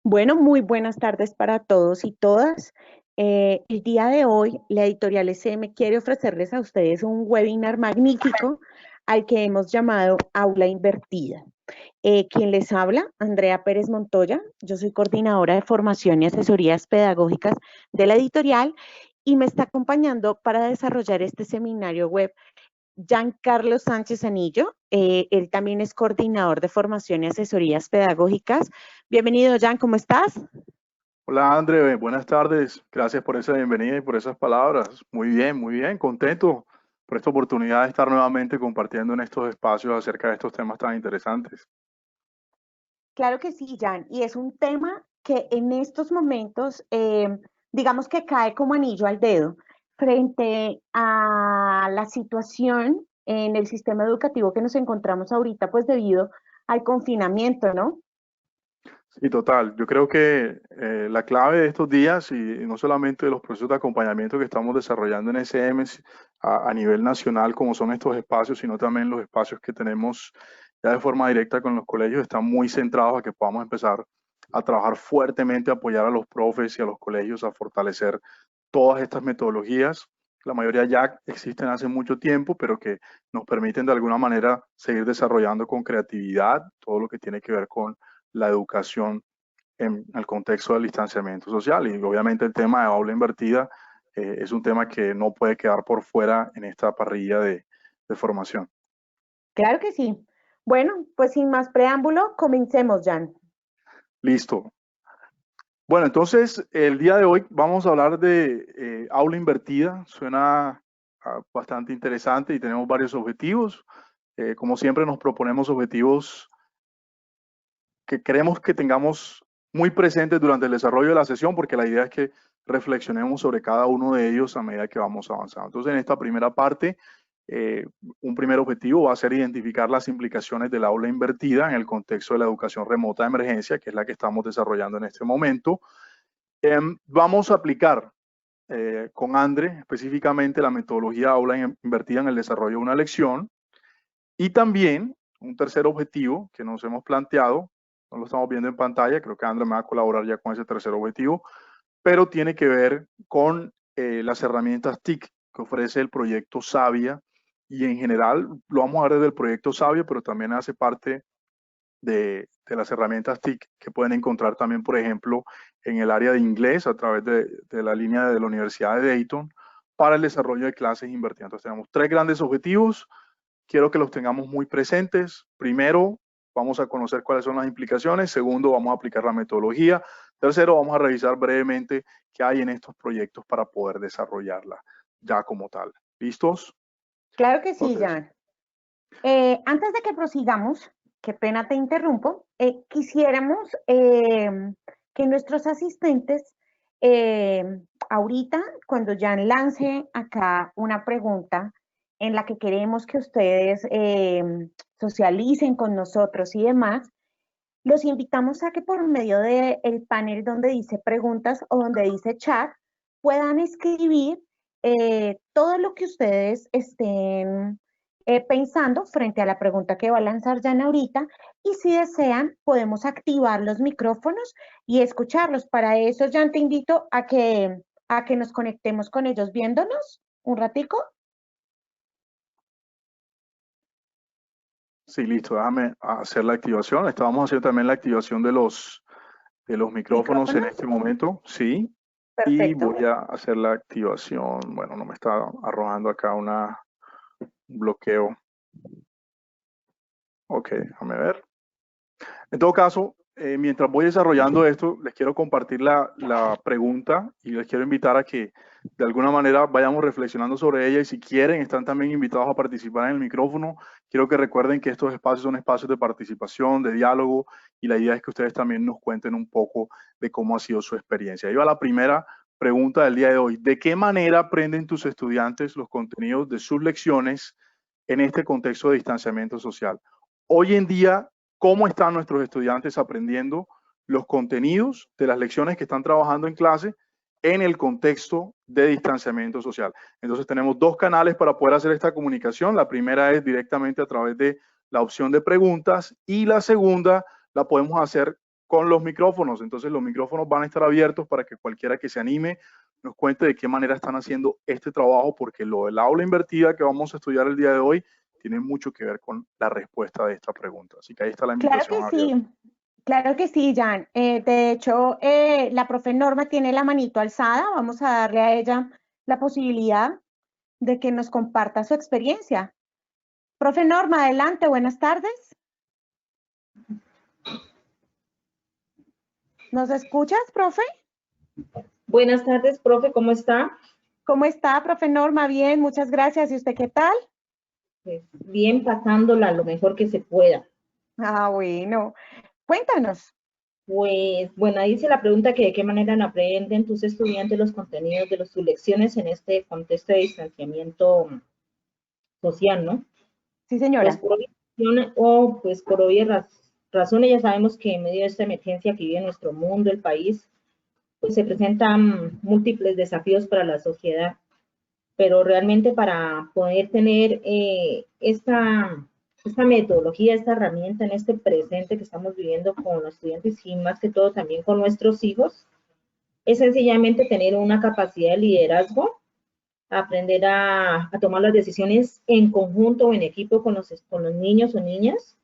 Bueno, muy buenas tardes para todos y todas. El día de hoy, la editorial SM quiere ofrecerles a ustedes un webinar magnífico al que hemos llamado Aula Invertida. Quien les habla, Andrea Pérez Montoya. Yo soy coordinadora de formación y asesorías pedagógicas de la editorial y me está acompañando para desarrollar este seminario web Giancarlo Sánchez Anillo. Él también es coordinador de formación y asesorías pedagógicas. Bienvenido, Jan, ¿cómo estás? Hola André, buenas tardes. Gracias por esa bienvenida y por esas palabras. Muy bien, contento por esta oportunidad de estar nuevamente compartiendo en estos espacios acerca de estos temas tan interesantes. Claro que sí, Jan, y es un tema que en estos momentos, digamos que cae como anillo al dedo frente a la situación en el sistema educativo que nos encontramos ahorita, pues debido al confinamiento, ¿no? Sí, total. Yo creo que la clave de estos días y no solamente de los procesos de acompañamiento que estamos desarrollando en SM a nivel nacional, como son estos espacios, sino también los espacios que tenemos ya de forma directa con los colegios, están muy centrados a que podamos empezar a trabajar fuertemente, a apoyar a los profes y a los colegios a fortalecer todas estas metodologías. La mayoría ya existen hace mucho tiempo, pero que nos permiten de alguna manera seguir desarrollando con creatividad todo lo que tiene que ver con la educación en el contexto del distanciamiento social. Y obviamente el tema de aula invertida es un tema que no puede quedar por fuera en esta parrilla de formación. Claro que sí. Bueno, pues sin más preámbulo, comencemos, Jan. Listo. Bueno, entonces el día de hoy vamos a hablar de aula invertida. Suena bastante interesante y tenemos varios objetivos. Como siempre nos proponemos objetivos que queremos que tengamos muy presentes durante el desarrollo de la sesión, porque la idea es que reflexionemos sobre cada uno de ellos a medida que vamos avanzando. Entonces, en esta primera parte, eh, un primer objetivo va a ser identificar las implicaciones del aula invertida en el contexto de la educación remota de emergencia, que es la que estamos desarrollando en este momento. Vamos a aplicar con Andre específicamente la metodología aula invertida en el desarrollo de una lección. Y también un tercer objetivo que nos hemos planteado, no lo estamos viendo en pantalla, creo que André me va a colaborar ya con ese tercer objetivo, pero tiene que ver con las herramientas TIC que ofrece el proyecto Sabia, y en general lo vamos a ver desde el proyecto Sabia, pero también hace parte de las herramientas TIC que pueden encontrar también, por ejemplo, en el área de inglés a través de la línea de la Universidad de Dayton para el desarrollo de clases invertidas. Entonces tenemos tres grandes objetivos. Quiero que los tengamos muy presentes. Primero, vamos a conocer cuáles son las implicaciones. Segundo, vamos a aplicar la metodología. Tercero, vamos a revisar brevemente qué hay en estos proyectos para poder desarrollarla ya como tal. ¿Listos? Claro que sí, Entonces, Jan. Antes de que prosigamos, qué pena te interrumpo, quisiéramos que nuestros asistentes, eh, ahorita, cuando Jan lance acá una pregunta en la que queremos que ustedes socialicen con nosotros y demás, los invitamos a que por medio del panel donde dice preguntas o donde dice chat, puedan escribir todo lo que ustedes estén pensando frente a la pregunta que va a lanzar Jan ahorita. Y si desean, podemos activar los micrófonos y escucharlos. Para eso, Jan, te invito a que nos conectemos con ellos viéndonos un ratico. sí, listo. Déjame hacer la activación. Estábamos haciendo también la activación de los micrófonos en Micrófonos, este momento. Sí. Y perfecto. voy a hacer la activación. Bueno, no me está arrojando acá un bloqueo. Ok, déjame ver. En todo caso, mientras voy desarrollando esto, les quiero compartir la pregunta y les quiero invitar a que de alguna manera vayamos reflexionando sobre ella, y si quieren, están también invitados a participar en el micrófono. Quiero que recuerden que estos espacios son espacios de participación, de diálogo, y la idea es que ustedes también nos cuenten un poco de cómo ha sido su experiencia. Ahí va la primera pregunta del día de hoy. ¿De qué manera aprenden tus estudiantes los contenidos de sus lecciones en este contexto de distanciamiento social? Hoy en día, ¿cómo están nuestros estudiantes aprendiendo los contenidos de las lecciones que están trabajando en clase en el contexto de distanciamiento social? Entonces tenemos dos canales para poder hacer esta comunicación. La primera es directamente a través de la opción de preguntas, y la segunda la podemos hacer con los micrófonos. Entonces los micrófonos van a estar abiertos para que cualquiera que se anime nos cuente de qué manera están haciendo este trabajo, porque lo del aula invertida que vamos a estudiar el día de hoy tiene mucho que ver con la respuesta de esta pregunta. Así que ahí está la invitación abierta. Claro que sí, Jan. De hecho, la profe Norma tiene la manito alzada. Vamos a darle a ella la posibilidad de que nos comparta su experiencia. Profe Norma, adelante, buenas tardes. ¿Nos escuchas, profe? Buenas tardes, profe, ¿cómo está? ¿Cómo está, profe Norma? Bien, muchas gracias. ¿Y usted qué tal? Pues bien, pasándola lo mejor que se pueda. Ah, bueno. Cuéntanos. Pues, bueno, ahí dice la pregunta que de qué manera aprenden tus estudiantes los contenidos de sus lecciones en este contexto de distanciamiento social, ¿no? Sí, señora. Pues por obvias razones, ya sabemos que en medio de esta emergencia que vive nuestro mundo, el país, pues se presentan múltiples desafíos para la sociedad, pero realmente para poder tener esta metodología, esta herramienta en este presente que estamos viviendo con los estudiantes y más que todo también con nuestros hijos, es sencillamente tener una capacidad de liderazgo, aprender a tomar las decisiones en conjunto o en equipo con los niños o niñas,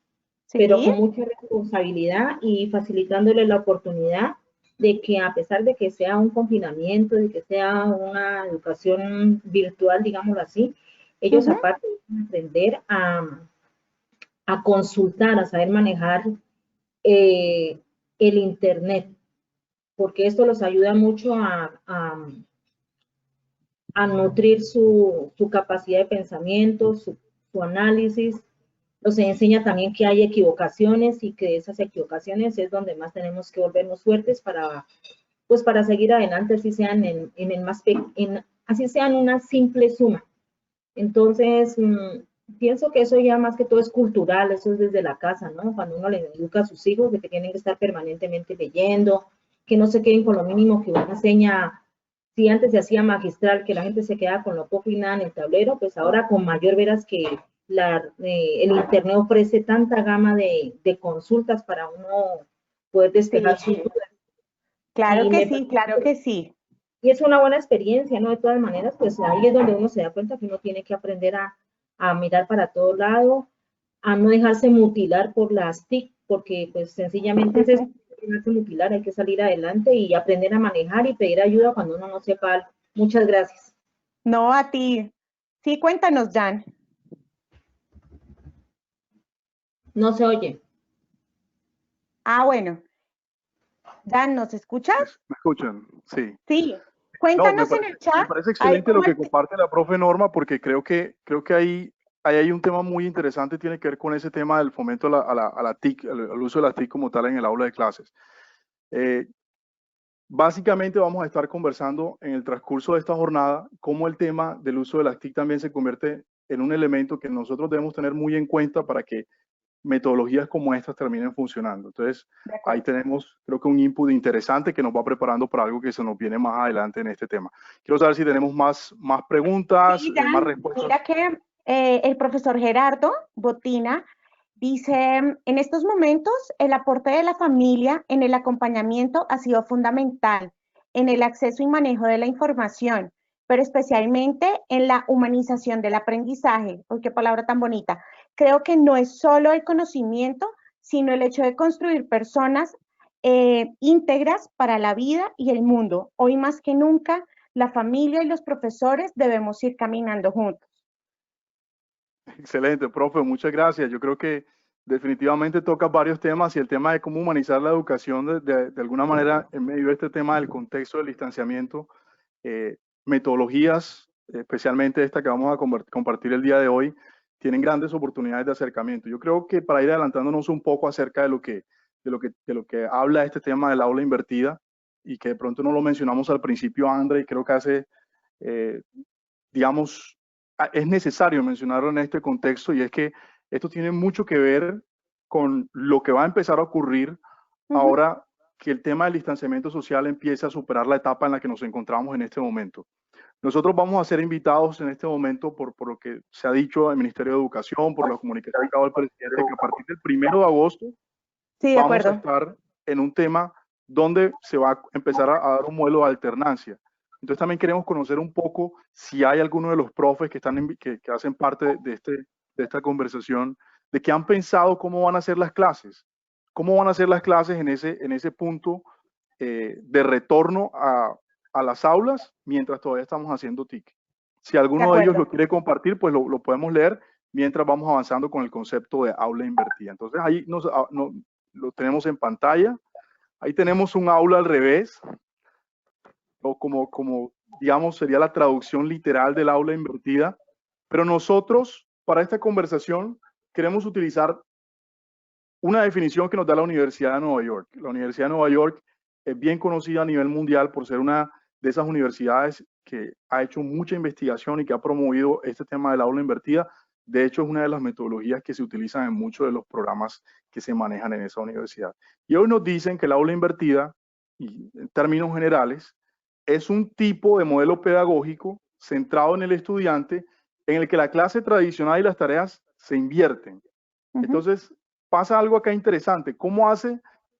¿Sí? Pero con mucha responsabilidad y facilitándole la oportunidad de que a pesar de que sea un confinamiento, de que sea una educación virtual, digámoslo así, ellos aparte de aprender a consultar, a saber manejar el Internet, porque esto los ayuda mucho a nutrir su capacidad de pensamiento, su análisis. Nos enseña también que hay equivocaciones y que esas equivocaciones es donde más tenemos que volvernos fuertes para, pues para seguir adelante, así sean así sean una simple suma. Entonces, pienso que eso ya más que todo es cultural, eso es desde la casa, ¿no? Cuando uno le educa a sus hijos de que tienen que estar permanentemente leyendo, que no se queden con lo mínimo que una enseña. Si antes se hacía magistral, que la gente se quedaba con lo poco y nada en el tablero, pues ahora con mayor veras que el Internet ofrece tanta gama de consultas para uno poder despejar sus dudas. Claro que sí, claro que sí. Y es una buena experiencia, ¿no? De todas maneras, pues ahí es donde uno se da cuenta que uno tiene que aprender a mirar para todo lado, a no dejarse mutilar por las TIC, porque pues sencillamente es eso, dejarse mutilar, hay que salir adelante y aprender a manejar y pedir ayuda cuando uno no sepa algo. Muchas gracias. No, a ti. Sí, cuéntanos, Jan. No se oye. Ah, bueno. Jan, ¿nos escuchas? ¿Me escuchan? Sí. Sí. Cuéntanos No, en el chat. me parece excelente lo que comparte la profe Norma, porque creo que ahí hay un tema muy interesante, tiene que ver con ese tema del fomento a la TIC, al uso de la TIC como tal en el aula de clases. Básicamente vamos a estar conversando en el transcurso de esta jornada cómo el tema del uso de las TIC también se convierte en un elemento que nosotros debemos tener muy en cuenta para que metodologías como estas terminen funcionando. Entonces, ahí tenemos, creo que un input interesante que nos va preparando para algo que se nos viene más adelante en este tema. Quiero saber si tenemos más preguntas, sí, más respuestas. Mira que el profesor Gerardo Botina dice, en estos momentos el aporte de la familia en el acompañamiento ha sido fundamental en el acceso y manejo de la información, pero especialmente en la humanización del aprendizaje. ¡Uy, qué palabra tan bonita! Creo que no es solo el conocimiento, sino el hecho de construir personas íntegras para la vida y el mundo. Hoy más que nunca, la familia y los profesores debemos ir caminando juntos. Excelente, profe, muchas gracias. Yo creo que definitivamente toca varios temas y el tema de cómo humanizar la educación de alguna manera en medio de este tema del contexto del distanciamiento, metodologías, especialmente esta que vamos a compartir el día de hoy, tienen grandes oportunidades de acercamiento. Yo creo que para ir adelantándonos un poco acerca de lo que habla este tema del aula invertida y que de pronto no lo mencionamos al principio, André, y creo que hace, digamos, es necesario mencionarlo en este contexto, y es que esto tiene mucho que ver con lo que va a empezar a ocurrir ahora que el tema del distanciamiento social empieza a superar la etapa en la que nos encontramos en este momento. Nosotros vamos a ser invitados en este momento por lo que se ha dicho del Ministerio de Educación, por la comunicación que ha dado el presidente, que a partir del 1 de agosto sí, vamos a estar en un tema donde se va a empezar a dar un modelo de alternancia. Entonces también queremos conocer un poco si hay alguno de los profes que, que hacen parte de esta conversación, de que han pensado cómo van a ser las clases, cómo van a ser las clases en ese punto de retorno a las aulas mientras todavía estamos haciendo TIC. Si alguno de ellos lo quiere compartir, pues lo podemos leer mientras vamos avanzando con el concepto de aula invertida. Entonces ahí lo tenemos en pantalla. Ahí tenemos un aula al revés, o como digamos sería la traducción literal del aula invertida. Pero nosotros, para esta conversación, queremos utilizar una definición que nos da la Universidad de Nueva York. La Universidad de Nueva York es bien conocida a nivel mundial por ser una de esas universidades que ha hecho mucha investigación y que ha promovido este tema del aula invertida. De hecho, es una de las metodologías que se utilizan en muchos de los programas que se manejan en esa universidad. Y hoy nos dicen que el aula invertida, y en términos generales, es un tipo de modelo pedagógico centrado en el estudiante en el que la clase tradicional y las tareas se invierten. Entonces, pasa algo acá interesante.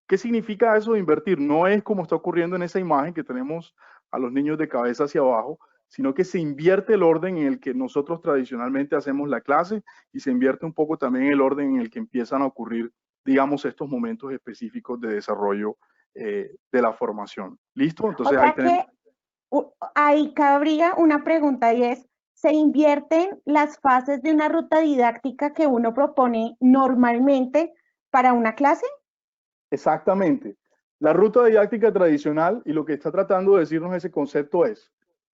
¿Qué significa eso de invertir? No es como está ocurriendo en esa imagen que tenemos a los niños de cabeza hacia abajo, sino que se invierte el orden en el que nosotros tradicionalmente hacemos la clase y se invierte un poco también el orden en el que empiezan a ocurrir, digamos, estos momentos específicos de desarrollo de la formación. ¿Listo? Entonces, o sea que ahí cabría una pregunta y es, ¿se invierten las fases de una ruta didáctica que uno propone normalmente para una clase? Exactamente. La ruta didáctica tradicional, y lo que está tratando de decirnos ese concepto es,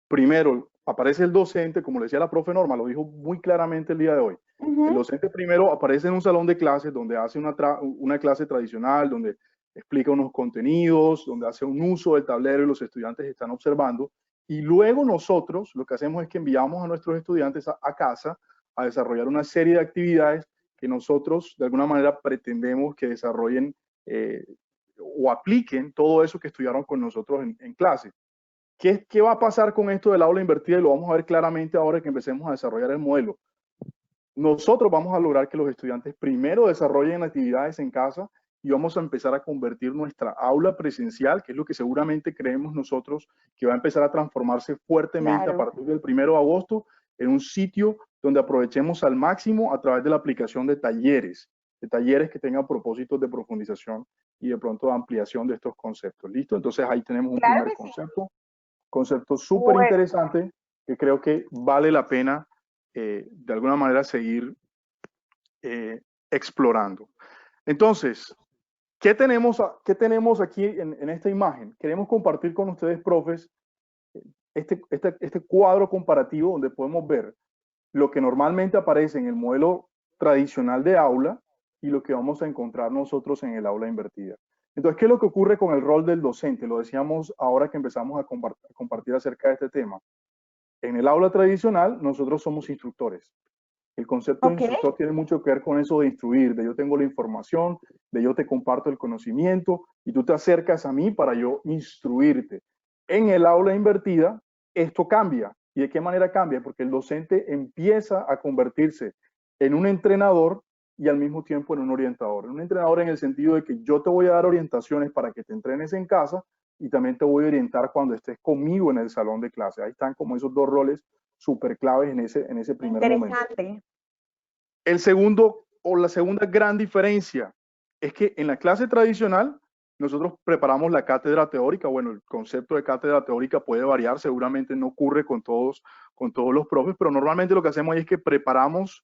primero, aparece el docente, como le decía la profe Norma, lo dijo muy claramente el día de hoy. El docente primero aparece en un salón de clases donde hace una clase tradicional, donde explica unos contenidos, donde hace un uso del tablero y los estudiantes están observando. Y luego nosotros lo que hacemos es que enviamos a nuestros estudiantes a casa a desarrollar una serie de actividades que nosotros de alguna manera pretendemos que desarrollen o apliquen todo eso que estudiaron con nosotros en clase. ¿Qué va a pasar con esto del aula invertida? Y lo vamos a ver claramente ahora que empecemos a desarrollar el modelo. Nosotros vamos a lograr que los estudiantes primero desarrollen actividades en casa y vamos a empezar a convertir nuestra aula presencial, que es lo que seguramente creemos nosotros que va a empezar a transformarse fuertemente a partir del 1 de agosto, en un sitio donde aprovechemos al máximo a través de la aplicación de talleres que tengan propósitos de profundización y de pronto de ampliación de estos conceptos. ¿Listo? Entonces ahí tenemos un primer concepto súper interesante que creo que vale la pena de alguna manera seguir explorando. Entonces, ¿qué tenemos aquí en esta imagen? Queremos compartir con ustedes, profes, este cuadro comparativo donde podemos ver lo que normalmente aparece en el modelo tradicional de aula y lo que vamos a encontrar nosotros en el aula invertida. Entonces, ¿qué es lo que ocurre con el rol del docente? Lo decíamos ahora que empezamos a compartir acerca de este tema. En el aula tradicional, nosotros somos instructores. El concepto de instructor tiene mucho que ver con eso de instruir, de yo tengo la información, de yo te comparto el conocimiento y tú te acercas a mí para yo instruirte. En el aula invertida, esto cambia. ¿Y de qué manera cambia? Porque el docente empieza a convertirse en un entrenador y al mismo tiempo en un orientador. Un entrenador en el sentido de que yo te voy a dar orientaciones para que te entrenes en casa y también te voy a orientar cuando estés conmigo en el salón de clase. Ahí están como esos dos roles súper claves en ese primer momento. El segundo o la segunda gran diferencia es que en la clase tradicional nosotros preparamos la cátedra teórica. Bueno, el concepto de cátedra teórica puede variar, seguramente no ocurre con todos los profes, pero normalmente lo que hacemos ahí es que preparamos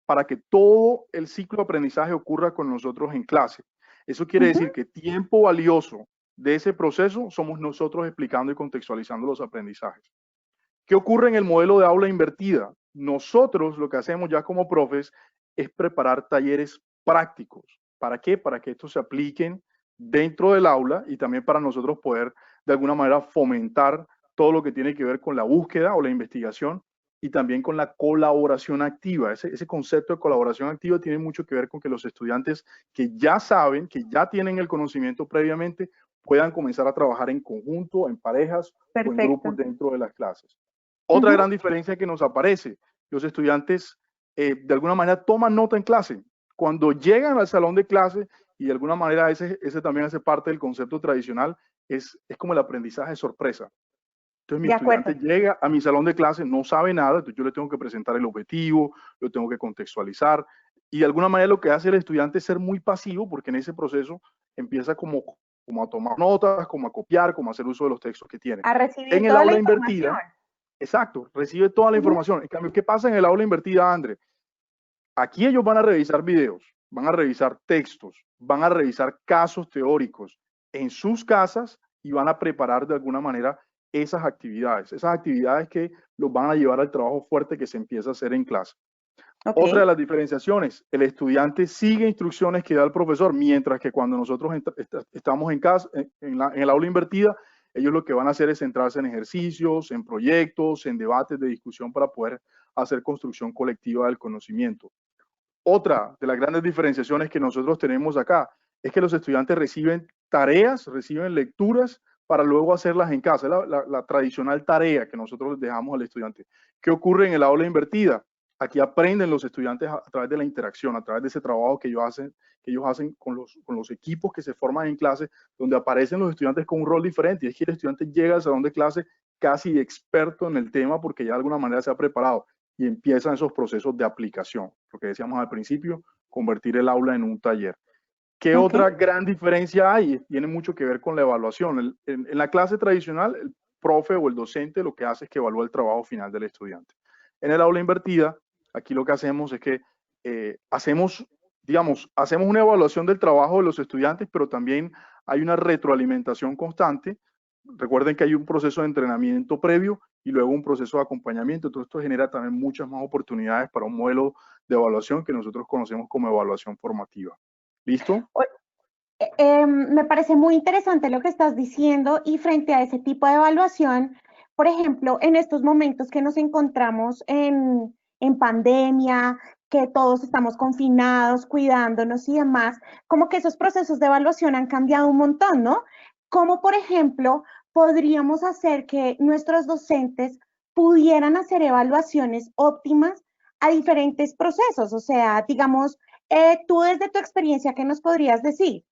para que todo el ciclo de aprendizaje ocurra con nosotros en clase. Eso quiere decir que tiempo valioso de ese proceso somos nosotros explicando y contextualizando los aprendizajes. ¿Qué ocurre en el modelo de aula invertida? Nosotros lo que hacemos ya como profes es preparar talleres prácticos. ¿Para qué? Para que estos se apliquen dentro del aula y también para nosotros poder de alguna manera fomentar todo lo que tiene que ver con la búsqueda o la investigación y también con la colaboración activa. Ese concepto de colaboración activa tiene mucho que ver con que los estudiantes que ya saben, que ya tienen el conocimiento previamente, puedan comenzar a trabajar en conjunto, en parejas o en grupos dentro de las clases. Otra gran diferencia que nos aparece, los estudiantes de alguna manera toman nota en clase. Cuando llegan al salón de clase y de alguna manera ese también hace parte del concepto tradicional, es como el aprendizaje sorpresa. Entonces mi estudiante llega a mi salón de clase, no sabe nada, entonces yo le tengo que presentar el objetivo, lo tengo que contextualizar, y de alguna manera lo que hace el estudiante es ser muy pasivo, porque en ese proceso empieza como a tomar notas, como a copiar, como a hacer uso de los textos que tiene. A recibir en el toda aula la invertida, información. exacto, recibe toda la información. En cambio, ¿qué pasa en el aula invertida, André? Aquí ellos van a revisar videos, van a revisar textos, van a revisar casos teóricos en sus casas y van a preparar de alguna manera esas actividades que los van a llevar al trabajo fuerte que se empieza a hacer en clase. Okay. Otra de las diferenciaciones, el estudiante sigue instrucciones que da el profesor, mientras que cuando nosotros estamos en casa, en el aula invertida, ellos lo que van a hacer es centrarse en ejercicios, en proyectos, en debates de discusión para poder hacer construcción colectiva del conocimiento. Otra de las grandes diferenciaciones que nosotros tenemos acá es que los estudiantes reciben tareas, reciben lecturas para luego hacerlas en casa. Es la tradicional tarea que nosotros les dejamos al estudiante. ¿Qué ocurre en el aula invertida? Aquí aprenden los estudiantes a través de la interacción, a través de ese trabajo que ellos hacen con los equipos que se forman en clase, donde aparecen los estudiantes con un rol diferente. Y es que el estudiante llega al salón de clase casi experto en el tema porque ya de alguna manera se ha preparado y empiezan esos procesos de aplicación. Lo que decíamos al principio, convertir el aula en un taller. ¿Qué otra gran diferencia hay? Tiene mucho que ver con la evaluación. En la clase tradicional, el profe o el docente lo que hace es que evalúa el trabajo final del estudiante. En el aula invertida, aquí lo que hacemos es que hacemos una evaluación del trabajo de los estudiantes, pero también hay una retroalimentación constante. Recuerden que hay un proceso de entrenamiento previo y luego un proceso de acompañamiento. Entonces, esto genera también muchas más oportunidades para un modelo de evaluación que nosotros conocemos como evaluación formativa. ¿Listo? Me parece muy interesante lo que estás diciendo y frente a ese tipo de evaluación, por ejemplo, en estos momentos que nos encontramos en pandemia, que todos estamos confinados, cuidándonos y demás, como que esos procesos de evaluación han cambiado un montón, ¿no? Como, por ejemplo, podríamos hacer que nuestros docentes pudieran hacer evaluaciones óptimas a diferentes procesos. O sea, digamos, tú desde tu experiencia, ¿qué nos podrías decir?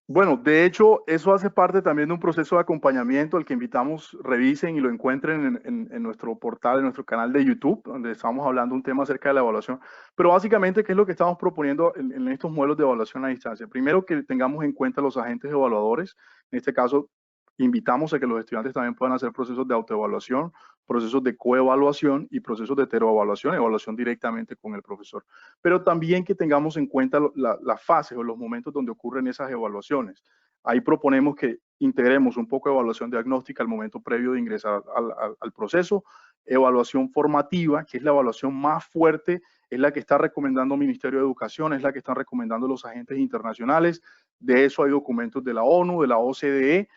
Bueno, de hecho, eso hace parte también de un proceso de acompañamiento al que invitamos, revisen y lo encuentren en nuestro portal, en nuestro canal de YouTube, donde estamos hablando un tema acerca de la evaluación. Pero básicamente, ¿qué es lo que estamos proponiendo en estos modelos de evaluación a distancia? Primero, que tengamos en cuenta los agentes evaluadores. En este caso, invitamos a que los estudiantes también puedan hacer procesos de autoevaluación, procesos de coevaluación y procesos de heteroevaluación, evaluación directamente con el profesor. Pero también que tengamos en cuenta las fases o los momentos donde ocurren esas evaluaciones. Ahí proponemos que integremos un poco de evaluación diagnóstica al momento previo de ingresar al proceso, evaluación formativa, que es la evaluación más fuerte, es la que está recomendando el Ministerio de Educación, es la que están recomendando los agentes internacionales. De eso hay documentos de la ONU, de la OCDE,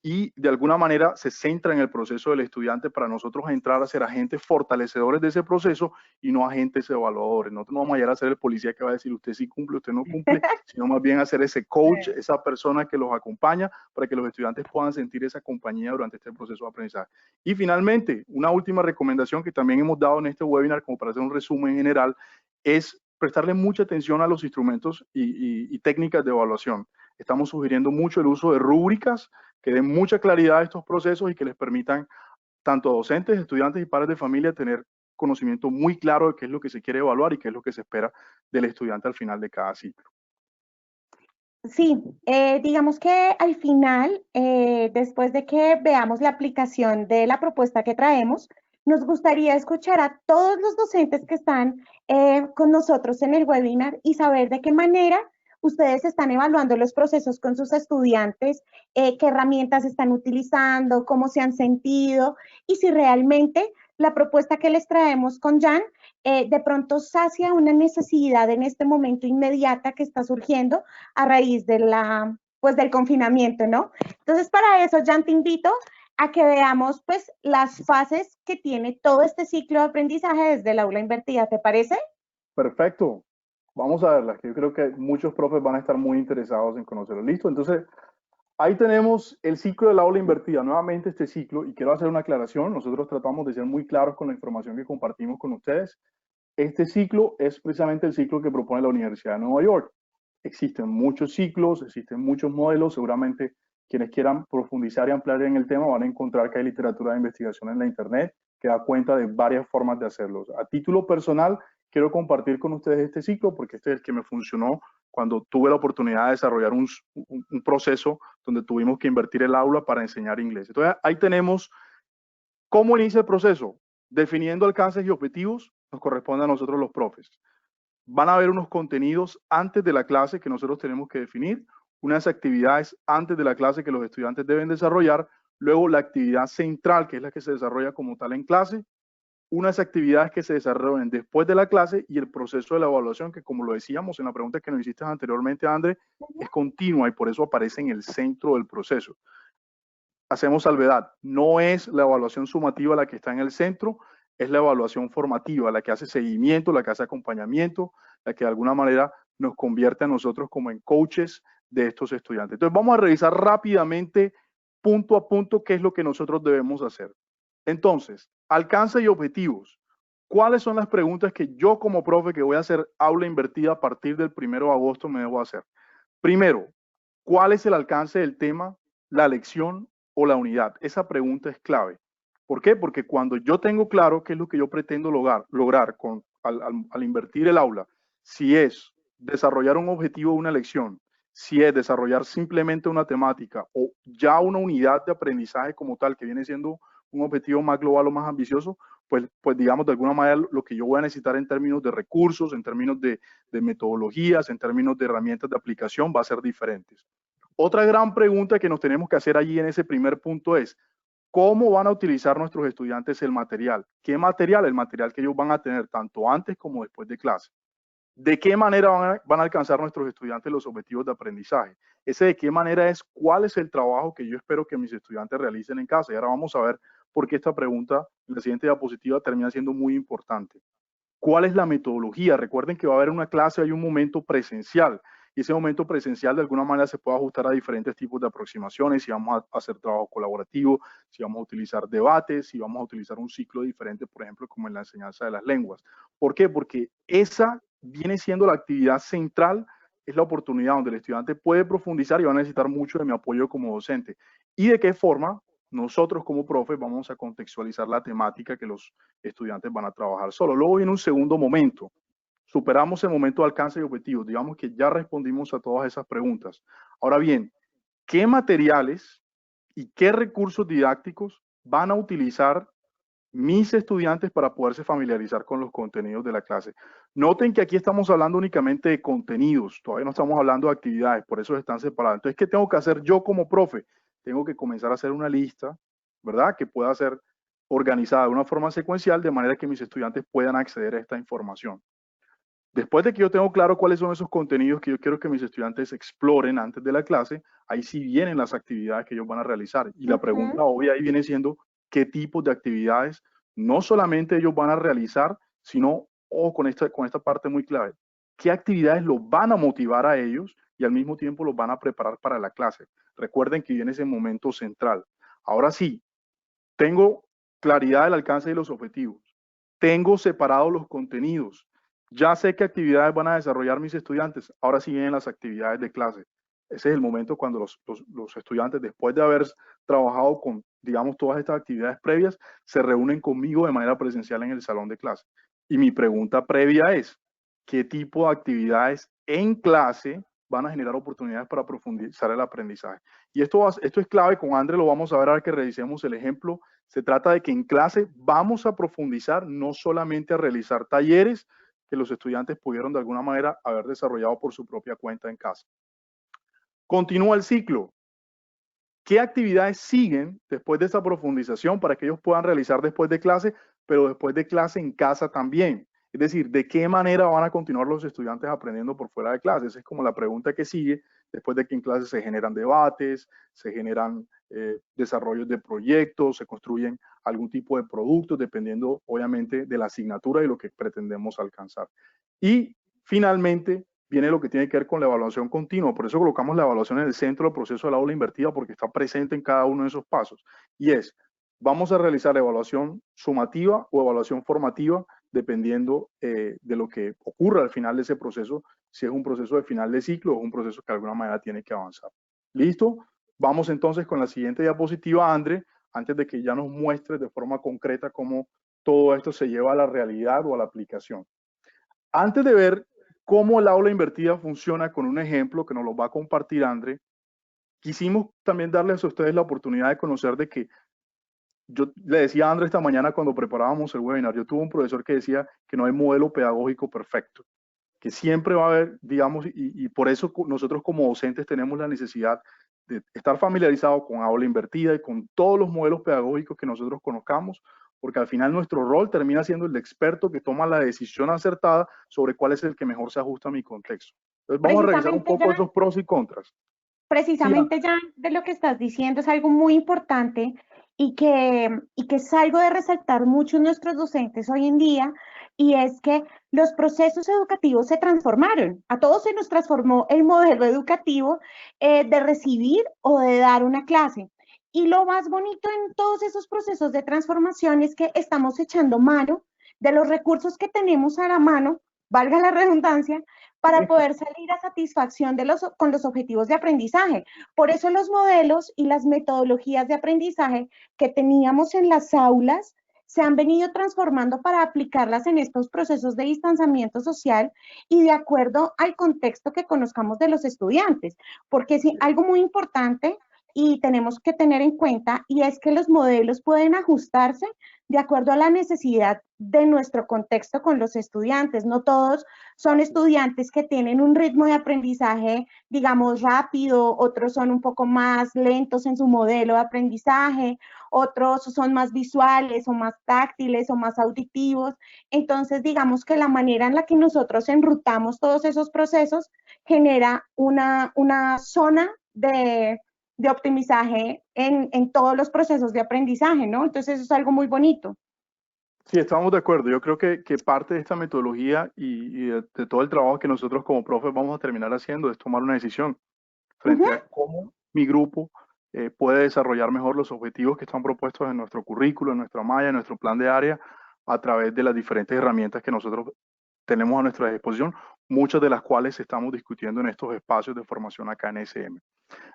y de alguna manera se centra en el proceso del estudiante para nosotros entrar a ser agentes fortalecedores de ese proceso y no agentes evaluadores. Nosotros no vamos a llegar a ser el policía que va a decir usted sí cumple, usted no cumple, sino más bien a ser ese coach, esa persona que los acompaña para que los estudiantes puedan sentir esa compañía durante este proceso de aprendizaje. Y finalmente, una última recomendación que también hemos dado en este webinar, como para hacer un resumen general, es prestarle mucha atención a los instrumentos y técnicas de evaluación. Estamos sugiriendo mucho el uso de rúbricas que den mucha claridad a estos procesos y que les permitan tanto a docentes, estudiantes y padres de familia tener conocimiento muy claro de qué es lo que se quiere evaluar y qué es lo que se espera del estudiante al final de cada ciclo. Sí, digamos que al final, después de que veamos la aplicación de la propuesta que traemos, nos gustaría escuchar a todos los docentes que están con nosotros en el webinar y saber de qué manera ustedes están evaluando los procesos con sus estudiantes, qué herramientas están utilizando, cómo se han sentido y si realmente la propuesta que les traemos con Jan de pronto sacia una necesidad en este momento inmediata que está surgiendo a raíz de del confinamiento, ¿no? Entonces, para eso, Jan, te invito a que veamos, pues, las fases que tiene todo este ciclo de aprendizaje desde el aula invertida, ¿te parece? Perfecto. Vamos a verlas, que yo creo que muchos profes van a estar muy interesados en conocerlo. Listo, entonces, ahí tenemos el ciclo del aula invertida. Nuevamente este ciclo, y quiero hacer una aclaración, nosotros tratamos de ser muy claros con la información que compartimos con ustedes. Este ciclo es precisamente el ciclo que propone la Universidad de Nueva York. existen muchos ciclos, existen muchos modelos, seguramente quienes quieran profundizar y ampliar en el tema van a encontrar que hay literatura de investigación en la internet que da cuenta de varias formas de hacerlo. A título personal, quiero compartir con ustedes este ciclo porque este es el que me funcionó cuando tuve la oportunidad de desarrollar un proceso donde tuvimos que invertir el aula para enseñar inglés. Entonces, ahí tenemos cómo inicia el proceso. Definiendo alcances y objetivos, nos corresponde a nosotros los profes. Van a haber unos contenidos antes de la clase que nosotros tenemos que definir, unas actividades antes de la clase que los estudiantes deben desarrollar, luego la actividad central, que es la que se desarrolla como tal en clase, unas actividades que se desarrollen después de la clase y el proceso de la evaluación, que como lo decíamos en la pregunta que nos hiciste anteriormente, André, es continua y por eso aparece en el centro del proceso. Hacemos salvedad, no es la evaluación sumativa la que está en el centro, es la evaluación formativa, la que hace seguimiento, la que hace acompañamiento, la que de alguna manera nos convierte a nosotros como en coaches de estos estudiantes. Entonces vamos a revisar rápidamente, punto a punto, qué es lo que nosotros debemos hacer. Entonces, alcance y objetivos. ¿Cuáles son las preguntas que yo como profe que voy a hacer aula invertida a partir del 1 de agosto me debo hacer? Primero, ¿cuál es el alcance del tema, la lección o la unidad? Esa pregunta es clave. ¿Por qué? Porque cuando yo tengo claro qué es lo que yo pretendo lograr al invertir el aula, si es desarrollar un objetivo de una lección, si es desarrollar simplemente una temática o ya una unidad de aprendizaje como tal, que viene siendo un objetivo más global o más ambicioso, pues digamos de alguna manera lo que yo voy a necesitar en términos de recursos, en términos de metodologías, en términos de herramientas de aplicación va a ser diferentes. Otra gran pregunta que nos tenemos que hacer allí en ese primer punto es, ¿cómo van a utilizar nuestros estudiantes el material? ¿Qué material? El material que ellos van a tener tanto antes como después de clase. ¿De qué manera van a alcanzar nuestros estudiantes los objetivos de aprendizaje? Ese de qué manera es cuál es el trabajo que yo espero que mis estudiantes realicen en casa. Y ahora vamos a ver por qué esta pregunta en la siguiente diapositiva termina siendo muy importante. ¿Cuál es la metodología? Recuerden que va a haber una clase, hay un momento presencial. Y ese momento presencial de alguna manera se puede ajustar a diferentes tipos de aproximaciones, si vamos a hacer trabajo colaborativo, si vamos a utilizar debates, si vamos a utilizar un ciclo diferente, por ejemplo, como en la enseñanza de las lenguas. ¿Por qué? Porque esa viene siendo la actividad central, es la oportunidad donde el estudiante puede profundizar y va a necesitar mucho de mi apoyo como docente. ¿Y de qué forma? Nosotros como profes vamos a contextualizar la temática que los estudiantes van a trabajar solo. Luego viene un segundo momento. Superamos el momento de alcance y objetivos. Digamos que ya respondimos a todas esas preguntas. Ahora bien, ¿qué materiales y qué recursos didácticos van a utilizar mis estudiantes para poderse familiarizar con los contenidos de la clase? Noten que aquí estamos hablando únicamente de contenidos, todavía no estamos hablando de actividades, por eso están separadas. Entonces, ¿qué tengo que hacer yo como profe? Tengo que comenzar a hacer una lista, ¿verdad? Que pueda ser organizada de una forma secuencial de manera que mis estudiantes puedan acceder a esta información. Después de que yo tengo claro cuáles son esos contenidos que yo quiero que mis estudiantes exploren antes de la clase, ahí sí vienen las actividades que ellos van a realizar. Y la pregunta obvia ahí viene siendo, ¿qué tipos de actividades no solamente ellos van a realizar, sino, con esta parte muy clave, qué actividades los van a motivar a ellos y al mismo tiempo los van a preparar para la clase? Recuerden que viene ese momento central. Ahora sí, tengo claridad del alcance de los objetivos, tengo separados los contenidos, ya sé qué actividades van a desarrollar mis estudiantes, ahora sí vienen las actividades de clase. Ese es el momento cuando los estudiantes, después de haber trabajado con, digamos, todas estas actividades previas, se reúnen conmigo de manera presencial en el salón de clase. Y mi pregunta previa es, ¿qué tipo de actividades en clase van a generar oportunidades para profundizar el aprendizaje? Y esto es clave, con André lo vamos a ver ahora que revisemos el ejemplo. Se trata de que en clase vamos a profundizar, no solamente a realizar talleres que los estudiantes pudieron de alguna manera haber desarrollado por su propia cuenta en casa. Continúa el ciclo. ¿Qué actividades siguen después de esta profundización para que ellos puedan realizar después de clase, pero después de clase en casa también? Es decir, ¿de qué manera van a continuar los estudiantes aprendiendo por fuera de clase? Esa es como la pregunta que sigue después de que en clase se generan debates, se generan desarrollos de proyectos, se construyen algún tipo de productos, dependiendo obviamente de la asignatura y lo que pretendemos alcanzar. Y finalmente viene lo que tiene que ver con la evaluación continua. Por eso colocamos la evaluación en el centro del proceso del aula invertida, porque está presente en cada uno de esos pasos. Y es, vamos a realizar evaluación sumativa o evaluación formativa dependiendo de lo que ocurra al final de ese proceso, si es un proceso de final de ciclo o es un proceso que de alguna manera tiene que avanzar. ¿Listo? Vamos entonces con la siguiente diapositiva, André, antes de que ya nos muestres de forma concreta cómo todo esto se lleva a la realidad o a la aplicación. Antes de ver cómo el aula invertida funciona con un ejemplo que nos lo va a compartir André, quisimos también darles a ustedes la oportunidad de conocer de que yo le decía a André esta mañana cuando preparábamos el webinar, yo tuve un profesor que decía que no hay modelo pedagógico perfecto, que siempre va a haber, digamos, y por eso nosotros como docentes tenemos la necesidad de estar familiarizados con aula invertida y con todos los modelos pedagógicos que nosotros conozcamos, porque al final nuestro rol termina siendo el de experto que toma la decisión acertada sobre cuál es el que mejor se ajusta a mi contexto. Entonces vamos a revisar un poco esos pros y contras. Precisamente, ya de lo que estás diciendo es algo muy importante y que es algo de resaltar mucho en nuestros docentes hoy en día, y es que los procesos educativos se transformaron. A todos se nos transformó el modelo educativo de recibir o de dar una clase. Y lo más bonito en todos esos procesos de transformación es que estamos echando mano de los recursos que tenemos a la mano, valga la redundancia, para poder salir a satisfacción con los objetivos de aprendizaje. Por eso los modelos y las metodologías de aprendizaje que teníamos en las aulas se han venido transformando para aplicarlas en estos procesos de distanciamiento social y de acuerdo al contexto que conozcamos de los estudiantes. Porque sí, algo muy importante y tenemos que tener en cuenta, y es que los modelos pueden ajustarse de acuerdo a la necesidad de nuestro contexto con los estudiantes. No todos son estudiantes que tienen un ritmo de aprendizaje, digamos, rápido, otros son un poco más lentos en su modelo de aprendizaje, otros son más visuales o más táctiles o más auditivos. Entonces, digamos que la manera en la que nosotros enrutamos todos esos procesos genera una zona de optimizaje en todos los procesos de aprendizaje, ¿no? Entonces eso es algo muy bonito. Sí, estamos de acuerdo. Yo creo que parte de esta metodología y de todo el trabajo que nosotros como profes vamos a terminar haciendo es tomar una decisión frente a cómo mi grupo puede desarrollar mejor los objetivos que están propuestos en nuestro currículo, en nuestra malla, en nuestro plan de área, a través de las diferentes herramientas que nosotros tenemos a nuestra disposición, muchas de las cuales estamos discutiendo en estos espacios de formación acá en SM.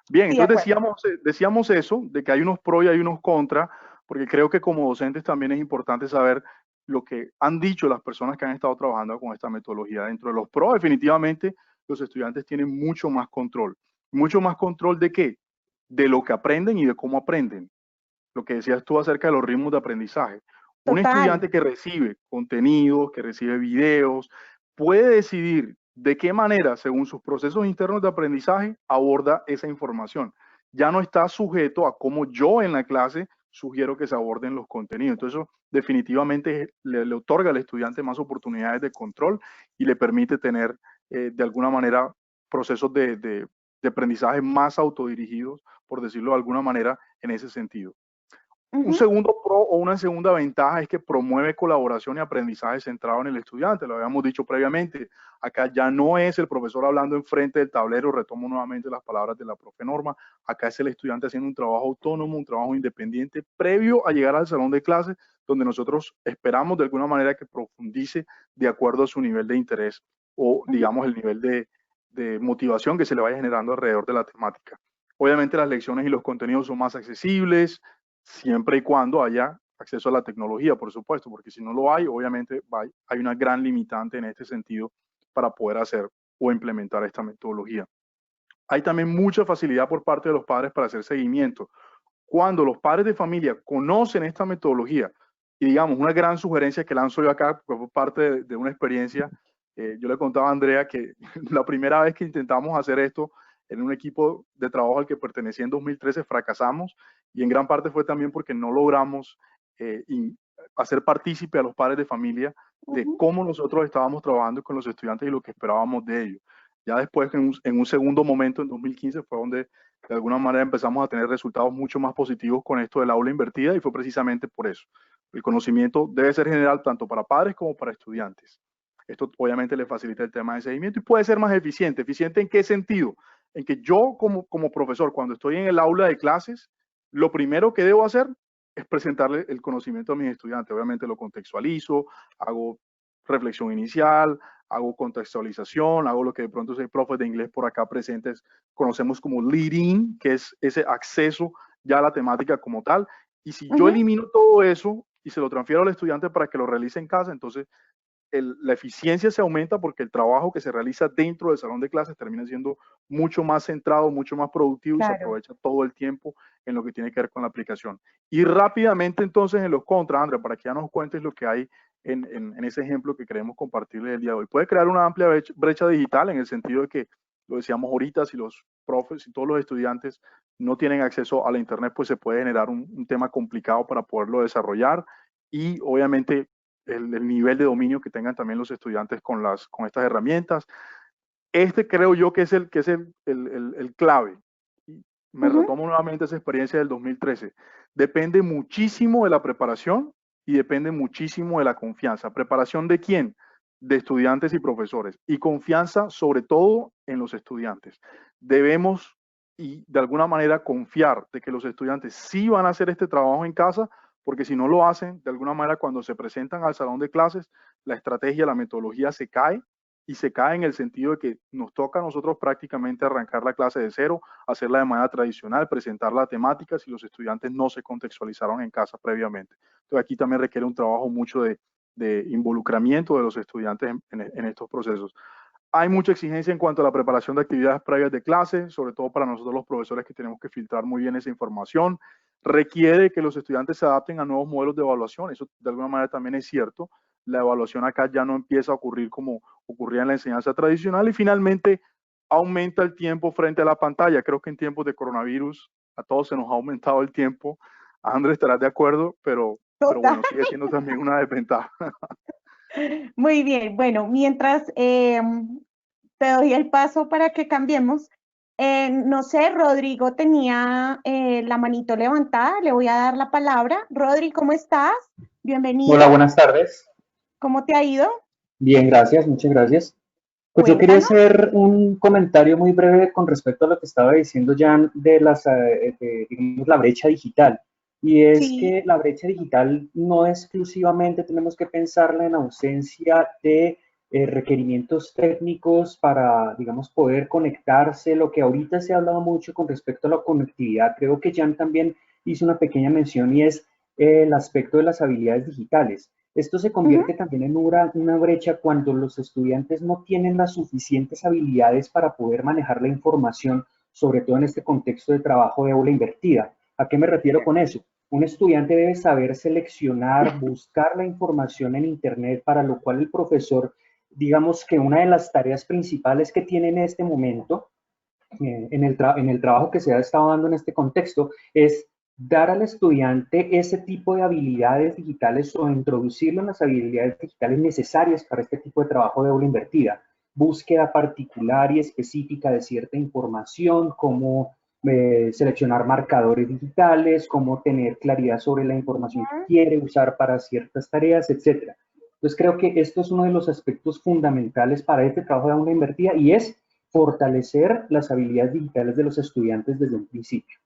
Bien, Sí, entonces decíamos eso, de que hay unos pros y hay unos contras, porque creo que como docentes también es importante saber lo que han dicho las personas que han estado trabajando con esta metodología. Dentro de los pros, definitivamente, los estudiantes tienen mucho más control. ¿Mucho más control de qué? De lo que aprenden y de cómo aprenden. Lo que decías tú acerca de los ritmos de aprendizaje. Un estudiante que recibe contenidos, que recibe videos, puede decidir de qué manera, según sus procesos internos de aprendizaje, aborda esa información. Ya no está sujeto a cómo yo en la clase sugiero que se aborden los contenidos. Entonces, eso definitivamente le otorga al estudiante más oportunidades de control y le permite tener, de alguna manera, procesos de aprendizaje más autodirigidos, por decirlo de alguna manera, en ese sentido. Un segundo pro o una segunda ventaja es que promueve colaboración y aprendizaje centrado en el estudiante. Lo habíamos dicho previamente. Acá ya no es el profesor hablando enfrente del tablero, retomo nuevamente las palabras de la profe Norma. Acá es el estudiante haciendo un trabajo autónomo, un trabajo independiente, previo a llegar al salón de clase, donde nosotros esperamos de alguna manera que profundice de acuerdo a su nivel de interés o, digamos, el nivel de motivación que se le vaya generando alrededor de la temática. Obviamente las lecciones y los contenidos son más accesibles, siempre y cuando haya acceso a la tecnología, por supuesto, porque si no lo hay, obviamente hay una gran limitante en este sentido para poder hacer o implementar esta metodología. Hay también mucha facilidad por parte de los padres para hacer seguimiento. Cuando los padres de familia conocen esta metodología, y digamos, una gran sugerencia que lanzo yo acá, por parte de una experiencia, yo le contaba a Andrea que la primera vez que intentamos hacer esto en un equipo de trabajo al que pertenecía en 2013 fracasamos, y en gran parte fue también porque no logramos hacer partícipe a los padres de familia de cómo nosotros estábamos trabajando con los estudiantes y lo que esperábamos de ellos. Ya después, en un segundo momento, en 2015, fue donde de alguna manera empezamos a tener resultados mucho más positivos con esto del aula invertida, y fue precisamente por eso. El conocimiento debe ser general tanto para padres como para estudiantes. Esto obviamente le facilita el tema de seguimiento y puede ser más eficiente. ¿Eficiente en qué sentido? En que yo como profesor, cuando estoy en el aula de clases, lo primero que debo hacer es presentarle el conocimiento a mis estudiantes. Obviamente lo contextualizo, hago reflexión inicial, hago contextualización, hago lo que de pronto hay profes de inglés por acá presentes conocemos como leading, que es ese acceso ya a la temática como tal. Y si yo elimino todo eso y se lo transfiero al estudiante para que lo realice en casa, entonces la eficiencia se aumenta porque el trabajo que se realiza dentro del salón de clases termina siendo mucho más centrado, mucho más productivo y se aprovecha todo el tiempo en lo que tiene que ver con la aplicación. Y rápidamente entonces en los contras, Andrea, para que ya nos cuentes lo que hay en ese ejemplo que queremos compartirles el día de hoy. Puede crear una amplia brecha digital en el sentido de que, lo decíamos ahorita, si los profes y todos los estudiantes no tienen acceso a la internet, pues se puede generar un tema complicado para poderlo desarrollar y obviamente el nivel de dominio que tengan también los estudiantes con estas herramientas. Este creo yo que es el clave. Me retomo nuevamente esa experiencia del 2013. Depende muchísimo de la preparación y depende muchísimo de la confianza. ¿Preparación de quién? De estudiantes y profesores. Y confianza sobre todo en los estudiantes. Debemos y de alguna manera confiar de que los estudiantes sí van a hacer este trabajo en casa, porque si no lo hacen, de alguna manera cuando se presentan al salón de clases, la estrategia, la metodología se cae, y se cae en el sentido de que nos toca a nosotros prácticamente arrancar la clase de cero, hacerla de manera tradicional, presentar la temática si los estudiantes no se contextualizaron en casa previamente. Entonces aquí también requiere un trabajo mucho de involucramiento de los estudiantes en estos procesos. Hay mucha exigencia en cuanto a la preparación de actividades previas de clase, sobre todo para nosotros los profesores que tenemos que filtrar muy bien esa información. Requiere que los estudiantes se adapten a nuevos modelos de evaluación, eso de alguna manera también es cierto. La evaluación acá ya no empieza a ocurrir como ocurría en la enseñanza tradicional y finalmente aumenta el tiempo frente a la pantalla. Creo que en tiempos de coronavirus a todos se nos ha aumentado el tiempo. Andrés, estarás de acuerdo, pero bueno, sigue siendo también una desventaja. Muy bien, bueno, mientras te doy el paso para que cambiemos, no sé, Rodrigo tenía la manito levantada, le voy a dar la palabra. Rodri, ¿cómo estás? Bienvenido. Hola, buenas tardes. ¿Cómo te ha ido? Bien, gracias, muchas gracias. Pues yo quería hacer un comentario muy breve con respecto a lo que estaba diciendo Jan de digamos, la brecha digital. Y es que la brecha digital no exclusivamente tenemos que pensarla en ausencia de requerimientos técnicos para, digamos, poder conectarse. Lo que ahorita se ha hablado mucho con respecto a la conectividad, creo que Jan también hizo una pequeña mención y es el aspecto de las habilidades digitales. Esto se convierte también en una brecha cuando los estudiantes no tienen las suficientes habilidades para poder manejar la información, sobre todo en este contexto de trabajo de aula invertida. ¿A qué me refiero con eso? Un estudiante debe saber seleccionar, buscar la información en Internet, para lo cual el profesor, digamos que una de las tareas principales que tiene en este momento, en el trabajo que se ha estado dando en este contexto, es dar al estudiante ese tipo de habilidades digitales o introducirlo en las habilidades digitales necesarias para este tipo de trabajo de aula invertida. Búsqueda particular y específica de cierta información, cómo seleccionar marcadores digitales, cómo tener claridad sobre la información que quiere usar para ciertas tareas, etc. Entonces creo que esto es uno de los aspectos fundamentales para este trabajo de aula invertida y es fortalecer las habilidades digitales de los estudiantes desde un principio.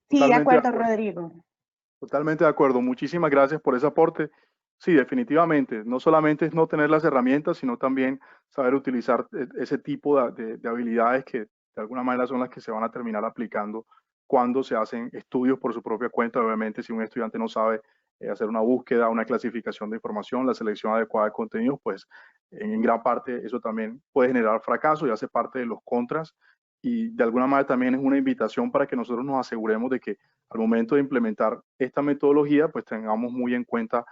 Sí, de acuerdo, Rodrigo. Totalmente de acuerdo. Muchísimas gracias por ese aporte. Sí, definitivamente. No solamente es no tener las herramientas, sino también saber utilizar ese tipo de habilidades que de alguna manera son las que se van a terminar aplicando cuando se hacen estudios por su propia cuenta. Obviamente, si un estudiante no sabe hacer una búsqueda, una clasificación de información, la selección adecuada de contenidos, pues en gran parte eso también puede generar fracaso y hace parte de los contras. Y de alguna manera también es una invitación para que nosotros nos aseguremos de que al momento de implementar esta metodología, pues tengamos muy en cuenta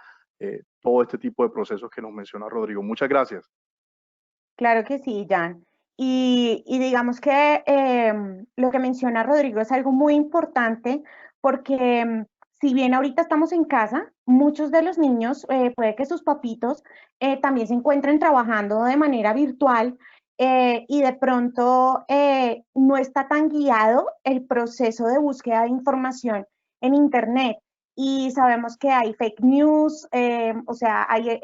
todo este tipo de procesos que nos menciona Rodrigo. Muchas gracias. Claro que sí, Jan. Y digamos que lo que menciona Rodrigo es algo muy importante porque si bien ahorita estamos en casa, muchos de los niños, puede que sus papitos también se encuentren trabajando de manera virtual y de pronto no está tan guiado el proceso de búsqueda de información en Internet. Y sabemos que hay fake news, o sea, hay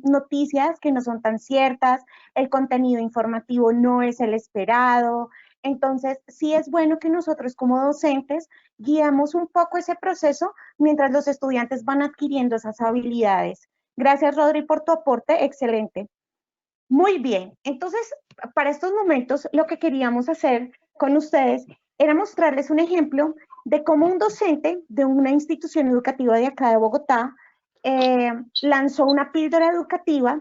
noticias que no son tan ciertas, el contenido informativo no es el esperado. Entonces, sí es bueno que nosotros como docentes guiemos un poco ese proceso mientras los estudiantes van adquiriendo esas habilidades. Gracias, Rodri, por tu aporte, excelente. Muy bien, entonces, para estos momentos, lo que queríamos hacer con ustedes era mostrarles un ejemplo de cómo un docente de una institución educativa de acá de Bogotá lanzó una píldora educativa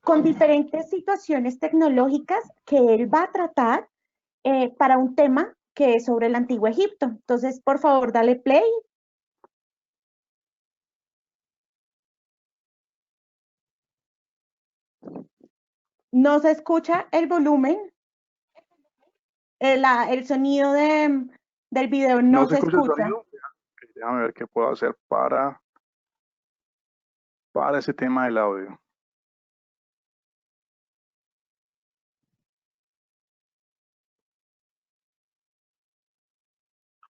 con diferentes situaciones tecnológicas que él va a tratar para un tema que es sobre el Antiguo Egipto. Entonces, por favor, dale play. No se escucha el volumen, el sonido del video no se escucha. El sonido. Déjame ver qué puedo hacer para ese tema del audio.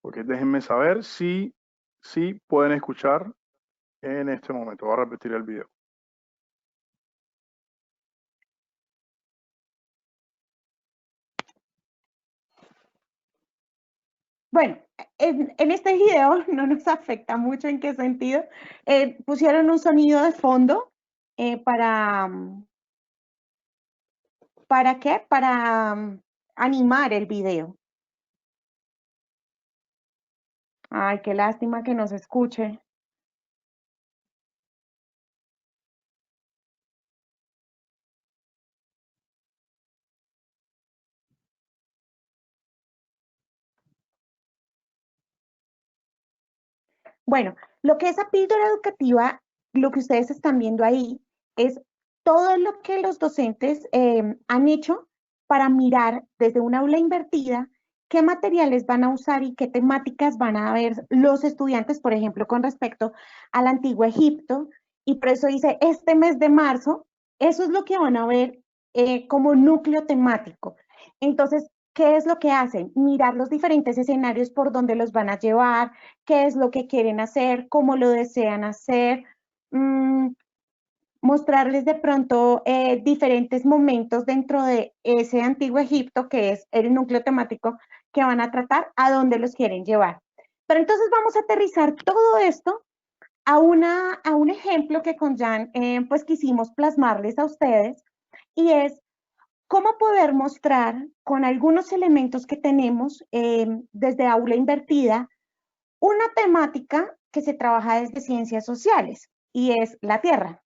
Porque déjenme saber si pueden escuchar en este momento. Voy a repetir el video. Bueno, en este video no nos afecta mucho en qué sentido. Pusieron un sonido de fondo ¿para qué? Para animar el video. Ay, qué lástima que no se escuche. Bueno, lo que esa píldora educativa, lo que ustedes están viendo ahí, es todo lo que los docentes han hecho para mirar desde un aula invertida qué materiales van a usar y qué temáticas van a ver los estudiantes, por ejemplo, con respecto al Antiguo Egipto. Y por eso dice, este mes de marzo, eso es lo que van a ver como núcleo temático. Entonces, ¿qué es lo que hacen? Mirar los diferentes escenarios por donde los van a llevar, qué es lo que quieren hacer, cómo lo desean hacer, mostrarles de pronto diferentes momentos dentro de ese Antiguo Egipto, que es el núcleo temático que van a tratar, a dónde los quieren llevar. Pero entonces vamos a aterrizar todo esto a un ejemplo que con Jan pues quisimos plasmarles a ustedes, y es cómo poder mostrar con algunos elementos que tenemos desde aula invertida una temática que se trabaja desde ciencias sociales y es la Tierra.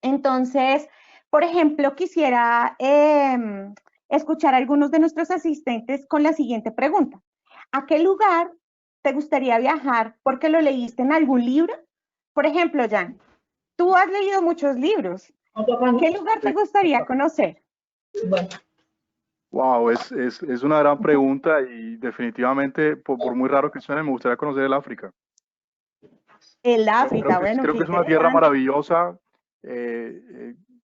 Entonces, por ejemplo, quisiera escuchar a algunos de nuestros asistentes con la siguiente pregunta. ¿A qué lugar te gustaría viajar porque lo leíste en algún libro? Por ejemplo, Jan, tú has leído muchos libros. ¿Qué lugar te gustaría conocer? Bueno. Wow, es una gran pregunta y definitivamente, por muy raro que suene, me gustaría conocer el África. El África, bueno. Creo que es una tierra maravillosa.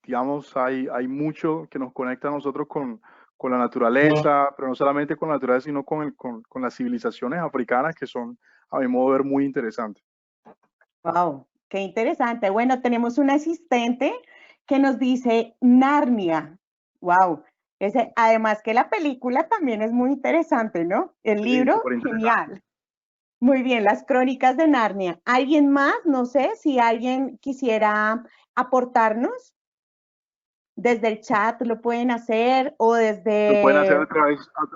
Digamos, hay mucho que nos conecta a nosotros con la naturaleza, pero no solamente con la naturaleza, sino con las civilizaciones africanas que son, a mi modo de ver, muy interesantes. Wow, qué interesante. Bueno, tenemos un asistente que nos dice Narnia. Wow. Además que la película también es muy interesante, ¿no? El libro, genial. Muy bien, las crónicas de Narnia. ¿Alguien más? No sé si alguien quisiera aportarnos. Desde el chat lo pueden hacer o desde... Lo pueden hacer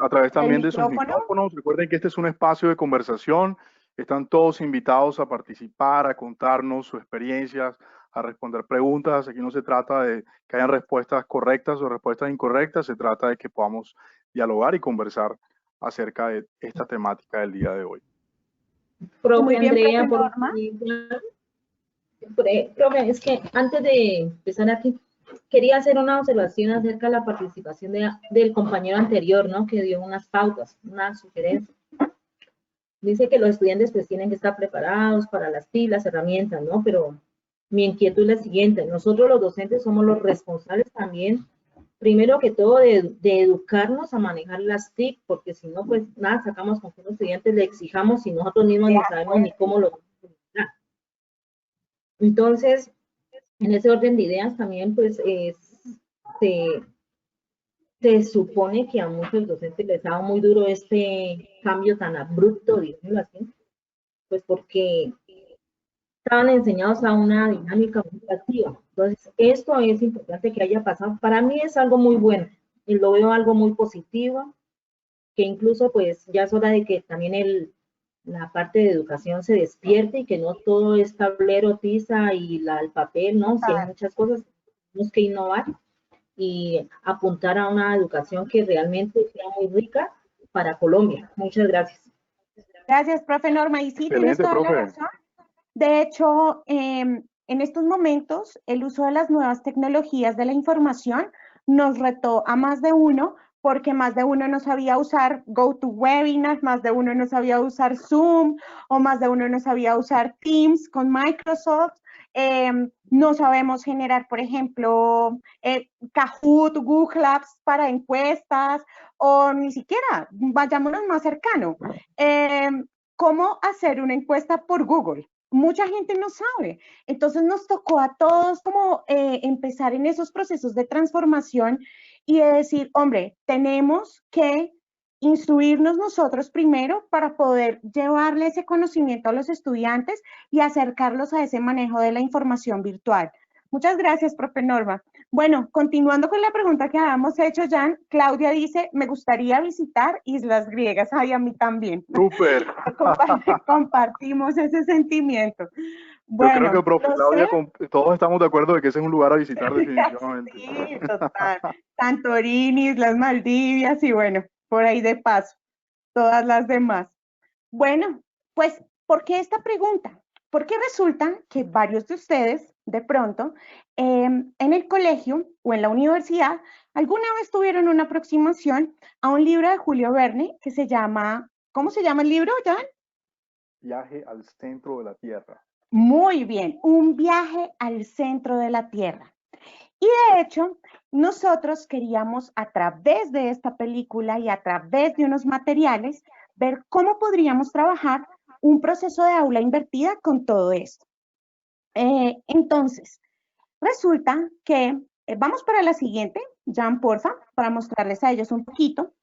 a través también de sus micrófonos. Recuerden que este es un espacio de conversación. Están todos invitados a participar, a contarnos sus experiencias, a responder preguntas. Aquí no se trata de que hayan respuestas correctas o respuestas incorrectas. Se trata de que podamos dialogar y conversar acerca de esta temática del día de hoy. Profe Andrea, profe, es que antes de empezar aquí, quería hacer una observación acerca de la participación del compañero anterior, ¿no? Que dio unas pautas, una sugerencia. Dice que los estudiantes pues tienen que estar preparados para las TIC, las herramientas, ¿no? Pero mi inquietud es la siguiente. Nosotros los docentes somos los responsables también, primero que todo, de educarnos a manejar las TIC, porque si no, pues nada, sacamos con que los estudiantes le exijamos y nosotros mismos no sabemos ni cómo lo vamos a utilizar. Entonces, en ese orden de ideas también, pues, se supone que a muchos docentes les ha dado muy duro este cambio tan abrupto, digámoslo así, pues porque estaban enseñados a una dinámica muy activa. Entonces, esto es importante que haya pasado. Para mí es algo muy bueno y lo veo algo muy positivo, que incluso pues ya es hora de que también la parte de educación se despierte y que no todo es tablero, tiza y el papel, ¿no? Si hay muchas cosas, tenemos que innovar y apuntar a una educación que realmente sea muy rica para Colombia. Muchas gracias. Gracias, profe Norma. Y sí, tienes toda la razón. De hecho, en estos momentos, el uso de las nuevas tecnologías de la información nos retó a más de uno, porque más de uno no sabía usar GoToWebinar, más de uno no sabía usar Zoom, o más de uno no sabía usar Teams con Microsoft. No sabemos generar, por ejemplo, Kahoot, Google Apps para encuestas, o ni siquiera, vayámonos más cercano. ¿Cómo hacer una encuesta por Google? Mucha gente no sabe. Entonces nos tocó a todos como empezar en esos procesos de transformación y de decir, hombre, tenemos que instruirnos nosotros primero para poder llevarle ese conocimiento a los estudiantes y acercarlos a ese manejo de la información virtual. Muchas gracias, profe Norma. Bueno, continuando con la pregunta que habíamos hecho, Jan, Claudia dice, me gustaría visitar Islas Griegas. Ay, a mí también. ¡Súper! Compartimos ese sentimiento. Bueno, yo creo que, profe Claudia, todos estamos de acuerdo de que ese es un lugar a visitar definitivamente. Sí, total. Santorini, Islas Maldivias y bueno, por ahí de paso, todas las demás. Bueno, pues, ¿por qué esta pregunta? Porque resulta que varios de ustedes, de pronto, en el colegio o en la universidad, alguna vez tuvieron una aproximación a un libro de Julio Verne que se llama, ¿cómo se llama el libro, Jan? Viaje al centro de la Tierra. Muy bien, un viaje al centro de la Tierra. Y de hecho, nosotros queríamos a través de esta película y a través de unos materiales, ver cómo podríamos trabajar un proceso de aula invertida con todo esto. Entonces, resulta que, vamos para la siguiente, Jan, porfa, para mostrarles a ellos un poquito.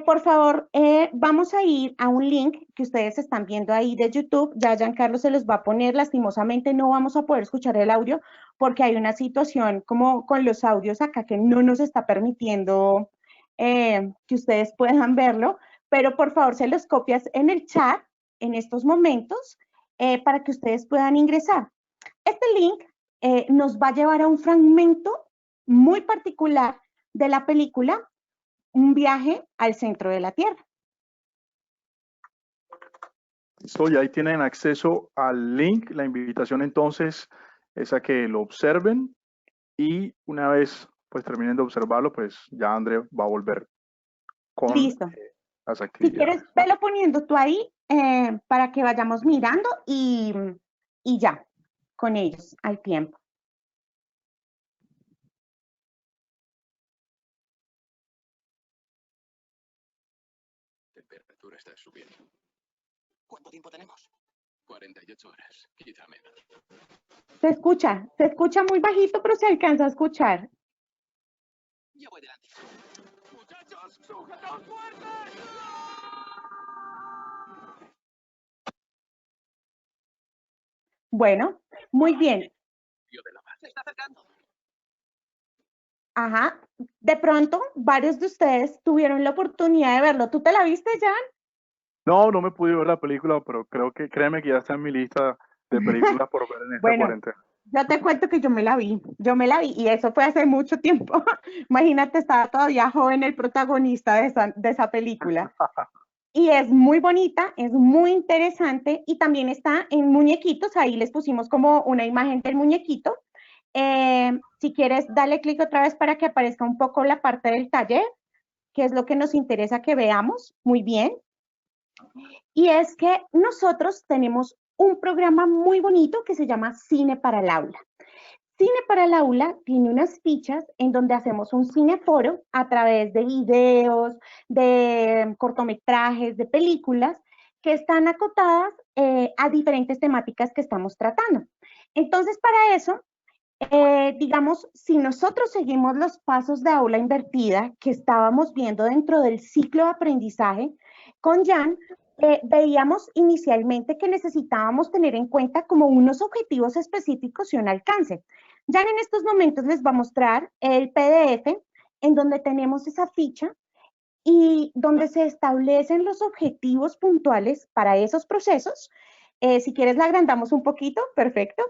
Por favor, vamos a ir a un link que ustedes están viendo ahí de YouTube. Ya Giancarlo se los va a poner. Lastimosamente no vamos a poder escuchar el audio porque hay una situación como con los audios acá que no nos está permitiendo que ustedes puedan verlo. Pero por favor se los copias en el chat en estos momentos para que ustedes puedan ingresar. Este link nos va a llevar a un fragmento muy particular de la película Un viaje al centro de la Tierra. Listo, y ahí tienen acceso al link. La invitación entonces es a que lo observen y una vez pues terminen de observarlo, pues ya André va a volver con las actividades. Si quieres, velo poniendo tú ahí para que vayamos mirando y ya, con ellos al tiempo. Temperatura está subiendo. ¿Cuánto tiempo tenemos? 48 horas, quizá menos. Se escucha muy bajito, pero se alcanza a escuchar. Yo voy delante. ¡Muchachos, sujetaos fuertes! Bueno, muy bien. Se está acercando. Ajá. De pronto, varios de ustedes tuvieron la oportunidad de verlo. ¿Tú te la viste, Jan? No me pude ver la película, pero créeme que ya está en mi lista de películas por ver en esta cuarentena. Yo te cuento que yo me la vi y eso fue hace mucho tiempo. Imagínate, estaba todavía joven el protagonista de esa película. Y es muy bonita, es muy interesante y también está en muñequitos, ahí les pusimos como una imagen del muñequito. Si quieres, dale clic otra vez para que aparezca un poco la parte del taller, que es lo que nos interesa que veamos. Muy bien. Y es que nosotros tenemos un programa muy bonito que se llama Cine para el Aula. Cine para el Aula tiene unas fichas en donde hacemos un cineforo a través de videos, de cortometrajes, de películas que están acotadas a diferentes temáticas que estamos tratando. Entonces, para eso, digamos, si nosotros seguimos los pasos de aula invertida que estábamos viendo dentro del ciclo de aprendizaje, con Jan, veíamos inicialmente que necesitábamos tener en cuenta como unos objetivos específicos y un alcance. Ya en estos momentos les va a mostrar el PDF en donde tenemos esa ficha y donde se establecen los objetivos puntuales para esos procesos. Si quieres la agrandamos un poquito, perfecto.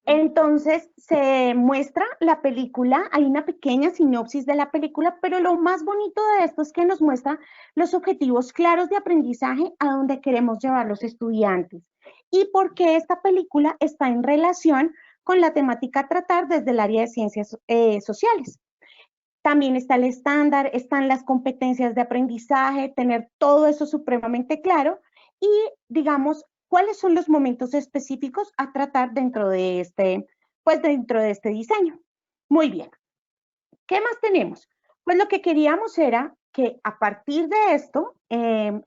Entonces se muestra la película, hay una pequeña sinopsis de la película, pero lo más bonito de esto es que nos muestra los objetivos claros de aprendizaje a donde queremos llevar los estudiantes y por qué esta película está en relación con la temática a tratar desde el área de ciencias sociales. También está el estándar, están las competencias de aprendizaje, tener todo eso supremamente claro y, digamos, cuáles son los momentos específicos a tratar dentro de este diseño. Muy bien. ¿Qué más tenemos? Pues lo que queríamos era que a partir de esto,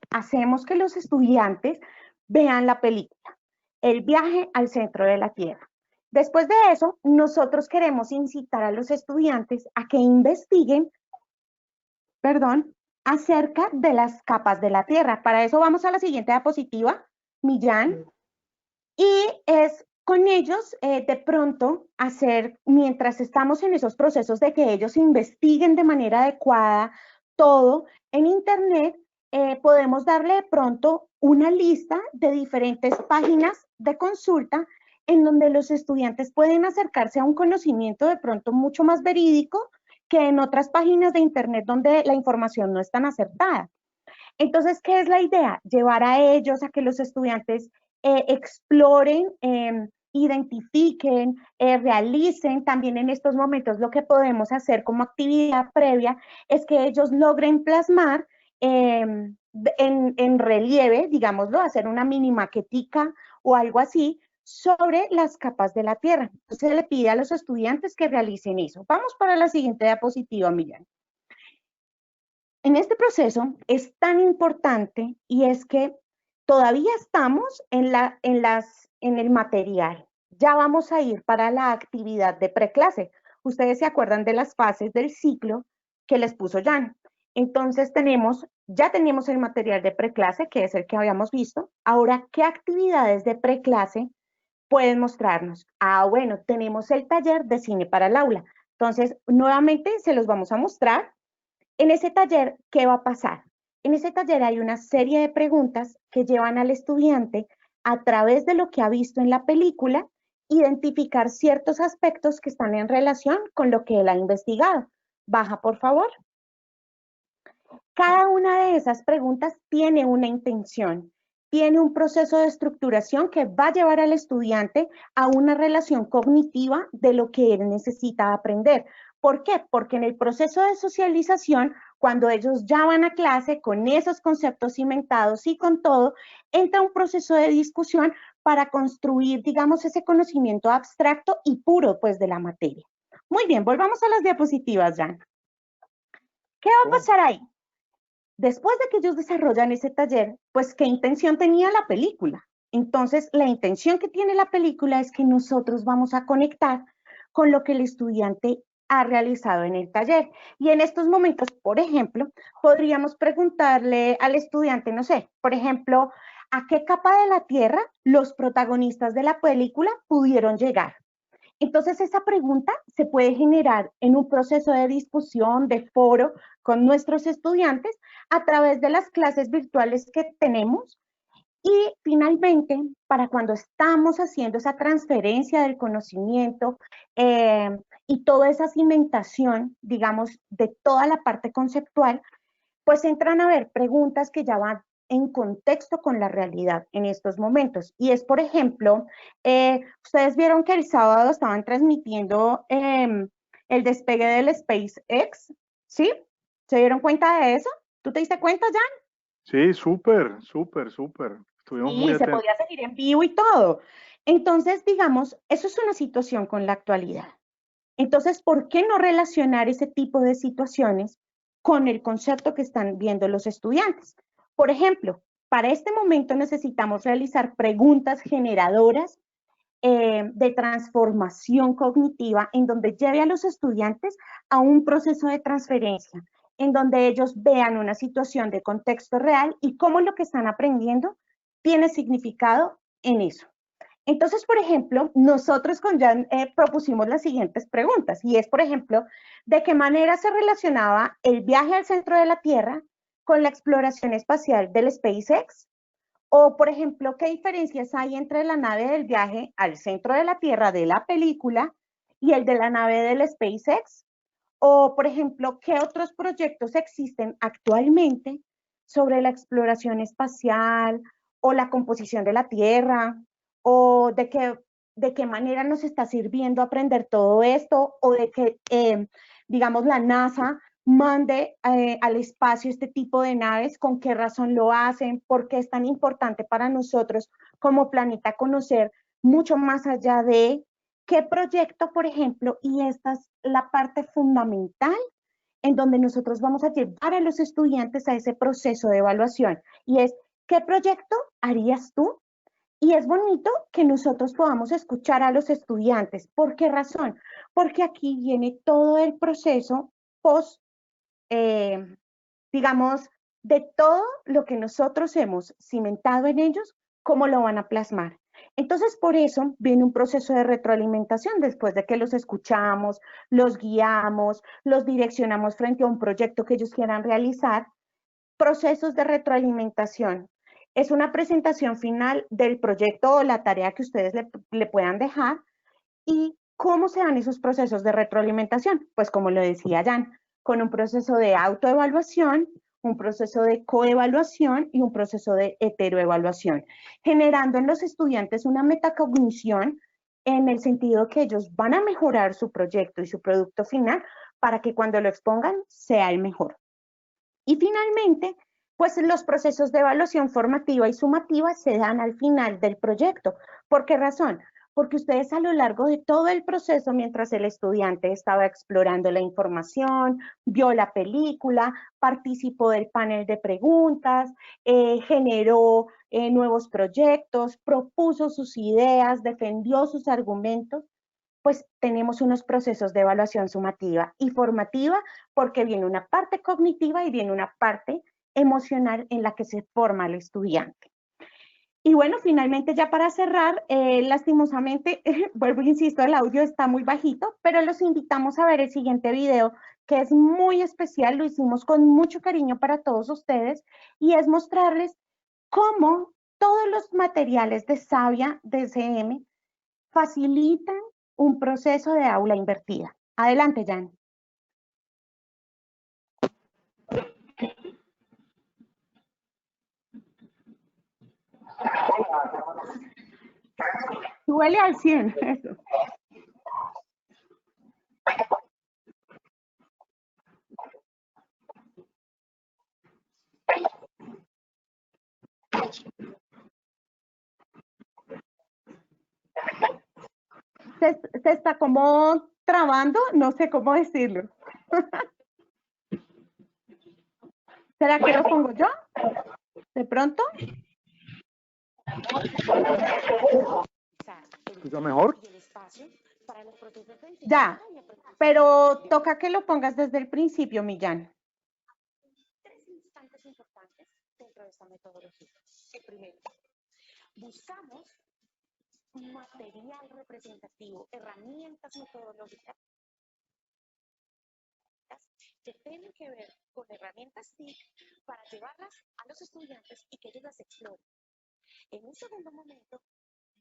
hacemos que los estudiantes vean la película, El viaje al centro de la Tierra. Después de eso, nosotros queremos incitar a los estudiantes a que investiguen, acerca de las capas de la Tierra. Para eso vamos a la siguiente diapositiva, Millán, y es con ellos de pronto hacer, mientras estamos en esos procesos de que ellos investiguen de manera adecuada todo en Internet, podemos darle de pronto una lista de diferentes páginas de consulta en donde los estudiantes pueden acercarse a un conocimiento de pronto mucho más verídico que en otras páginas de Internet donde la información no es tan acertada. Entonces, ¿qué es la idea? Llevar a ellos a que los estudiantes exploren, identifiquen, realicen. También en estos momentos lo que podemos hacer como actividad previa es que ellos logren plasmar en relieve, digámoslo, hacer una mini maquetica o algo así sobre las capas de la Tierra. Entonces se le pide a los estudiantes que realicen eso. Vamos para la siguiente diapositiva, Millán. En este proceso es tan importante y es que todavía estamos en el material. Ya vamos a ir para la actividad de preclase. Ustedes se acuerdan de las fases del ciclo que les puso Jan. Entonces ya teníamos el material de preclase, que es el que habíamos visto. Ahora, ¿qué actividades de preclase pueden mostrarnos? Bueno, tenemos el taller de cine para el aula. Entonces, nuevamente se los vamos a mostrar. En ese taller, ¿qué va a pasar? En ese taller hay una serie de preguntas que llevan al estudiante a través de lo que ha visto en la película, identificar ciertos aspectos que están en relación con lo que él ha investigado. Baja, por favor. Cada una de esas preguntas tiene una intención, tiene un proceso de estructuración que va a llevar al estudiante a una relación cognitiva de lo que él necesita aprender. ¿Por qué? Porque en el proceso de socialización, cuando ellos ya van a clase con esos conceptos cimentados y con todo, entra un proceso de discusión para construir, digamos, ese conocimiento abstracto y puro, pues, de la materia. Muy bien, volvamos a las diapositivas, Jan. ¿Qué va a pasar ahí? Después de que ellos desarrollan ese taller, pues, ¿qué intención tenía la película? Entonces, la intención que tiene la película es que nosotros vamos a conectar con lo que el estudiante ha realizado en el taller. Y en estos momentos, por ejemplo, podríamos preguntarle al estudiante, no sé, por ejemplo, ¿a qué capa de la Tierra los protagonistas de la película pudieron llegar? Entonces, esa pregunta se puede generar en un proceso de discusión, de foro con nuestros estudiantes a través de las clases virtuales que tenemos. Y finalmente, para cuando estamos haciendo esa transferencia del conocimiento y toda esa cimentación, digamos, de toda la parte conceptual, pues entran a ver preguntas que ya van en contexto con la realidad en estos momentos. Y es, por ejemplo, ustedes vieron que el sábado estaban transmitiendo el despegue del SpaceX, ¿sí? ¿Se dieron cuenta de eso? ¿Tú te diste cuenta, Jan? Sí, súper, súper, súper. Estuvimos muy atentos. Se podía seguir en vivo y todo. Entonces, digamos, eso es una situación con la actualidad. Entonces, ¿por qué no relacionar ese tipo de situaciones con el concepto que están viendo los estudiantes? Por ejemplo, para este momento necesitamos realizar preguntas generadoras de transformación cognitiva en donde lleve a los estudiantes a un proceso de transferencia en donde ellos vean una situación de contexto real y cómo lo que están aprendiendo tiene significado en eso. Entonces, por ejemplo, nosotros con Jan propusimos las siguientes preguntas, y es, por ejemplo, ¿de qué manera se relacionaba el viaje al centro de la Tierra con la exploración espacial del SpaceX? O, por ejemplo, ¿qué diferencias hay entre la nave del viaje al centro de la Tierra de la película y el de la nave del SpaceX? O, por ejemplo, ¿qué otros proyectos existen actualmente sobre la exploración espacial o la composición de la Tierra? ¿O de qué manera nos está sirviendo aprender todo esto? ¿O de que, digamos, la NASA mande al espacio este tipo de naves? ¿Con qué razón lo hacen? ¿Por qué es tan importante para nosotros como planeta conocer mucho más allá de qué proyecto, por ejemplo? Y esta es la parte fundamental en donde nosotros vamos a llevar a los estudiantes a ese proceso de evaluación, y es, ¿qué proyecto harías tú? Y es bonito que nosotros podamos escuchar a los estudiantes. ¿Por qué razón? Porque aquí viene todo el proceso post, eh, digamos, de todo lo que nosotros hemos cimentado en ellos, cómo lo van a plasmar. Entonces, por eso viene un proceso de retroalimentación después de que los escuchamos, los guiamos, los direccionamos frente a un proyecto que ellos quieran realizar. Procesos de retroalimentación. Es una presentación final del proyecto o la tarea que ustedes le puedan dejar. ¿Y cómo se dan esos procesos de retroalimentación? Pues como lo decía Jan, con un proceso de autoevaluación, un proceso de coevaluación y un proceso de heteroevaluación, generando en los estudiantes una metacognición en el sentido que ellos van a mejorar su proyecto y su producto final para que cuando lo expongan sea el mejor. Y finalmente, pues los procesos de evaluación formativa y sumativa se dan al final del proyecto. ¿Por qué razón? Porque ustedes a lo largo de todo el proceso, mientras el estudiante estaba explorando la información, vio la película, participó del panel de preguntas, generó nuevos proyectos, propuso sus ideas, defendió sus argumentos, pues tenemos unos procesos de evaluación sumativa y formativa, porque viene una parte cognitiva y viene una parte emocional en la que se forma el estudiante. Y bueno, finalmente ya para cerrar, lastimosamente, vuelvo e insisto, el audio está muy bajito, pero los invitamos a ver el siguiente video, que es muy especial, lo hicimos con mucho cariño para todos ustedes, y es mostrarles cómo todos los materiales de Savia DCM facilitan un proceso de aula invertida. Adelante, Jan. Súbele al 100. Eso. Se está como trabando, no sé cómo decirlo. ¿Será que lo pongo yo? ¿De pronto? ¿Escucha mejor? Ya, pero toca que lo pongas desde el principio, Millán. Tres instantes importantes dentro de esta metodología. El primero, buscamos material representativo, herramientas metodológicas que tienen que ver con herramientas TIC para llevarlas a los estudiantes y que ellos las exploren. En un segundo momento,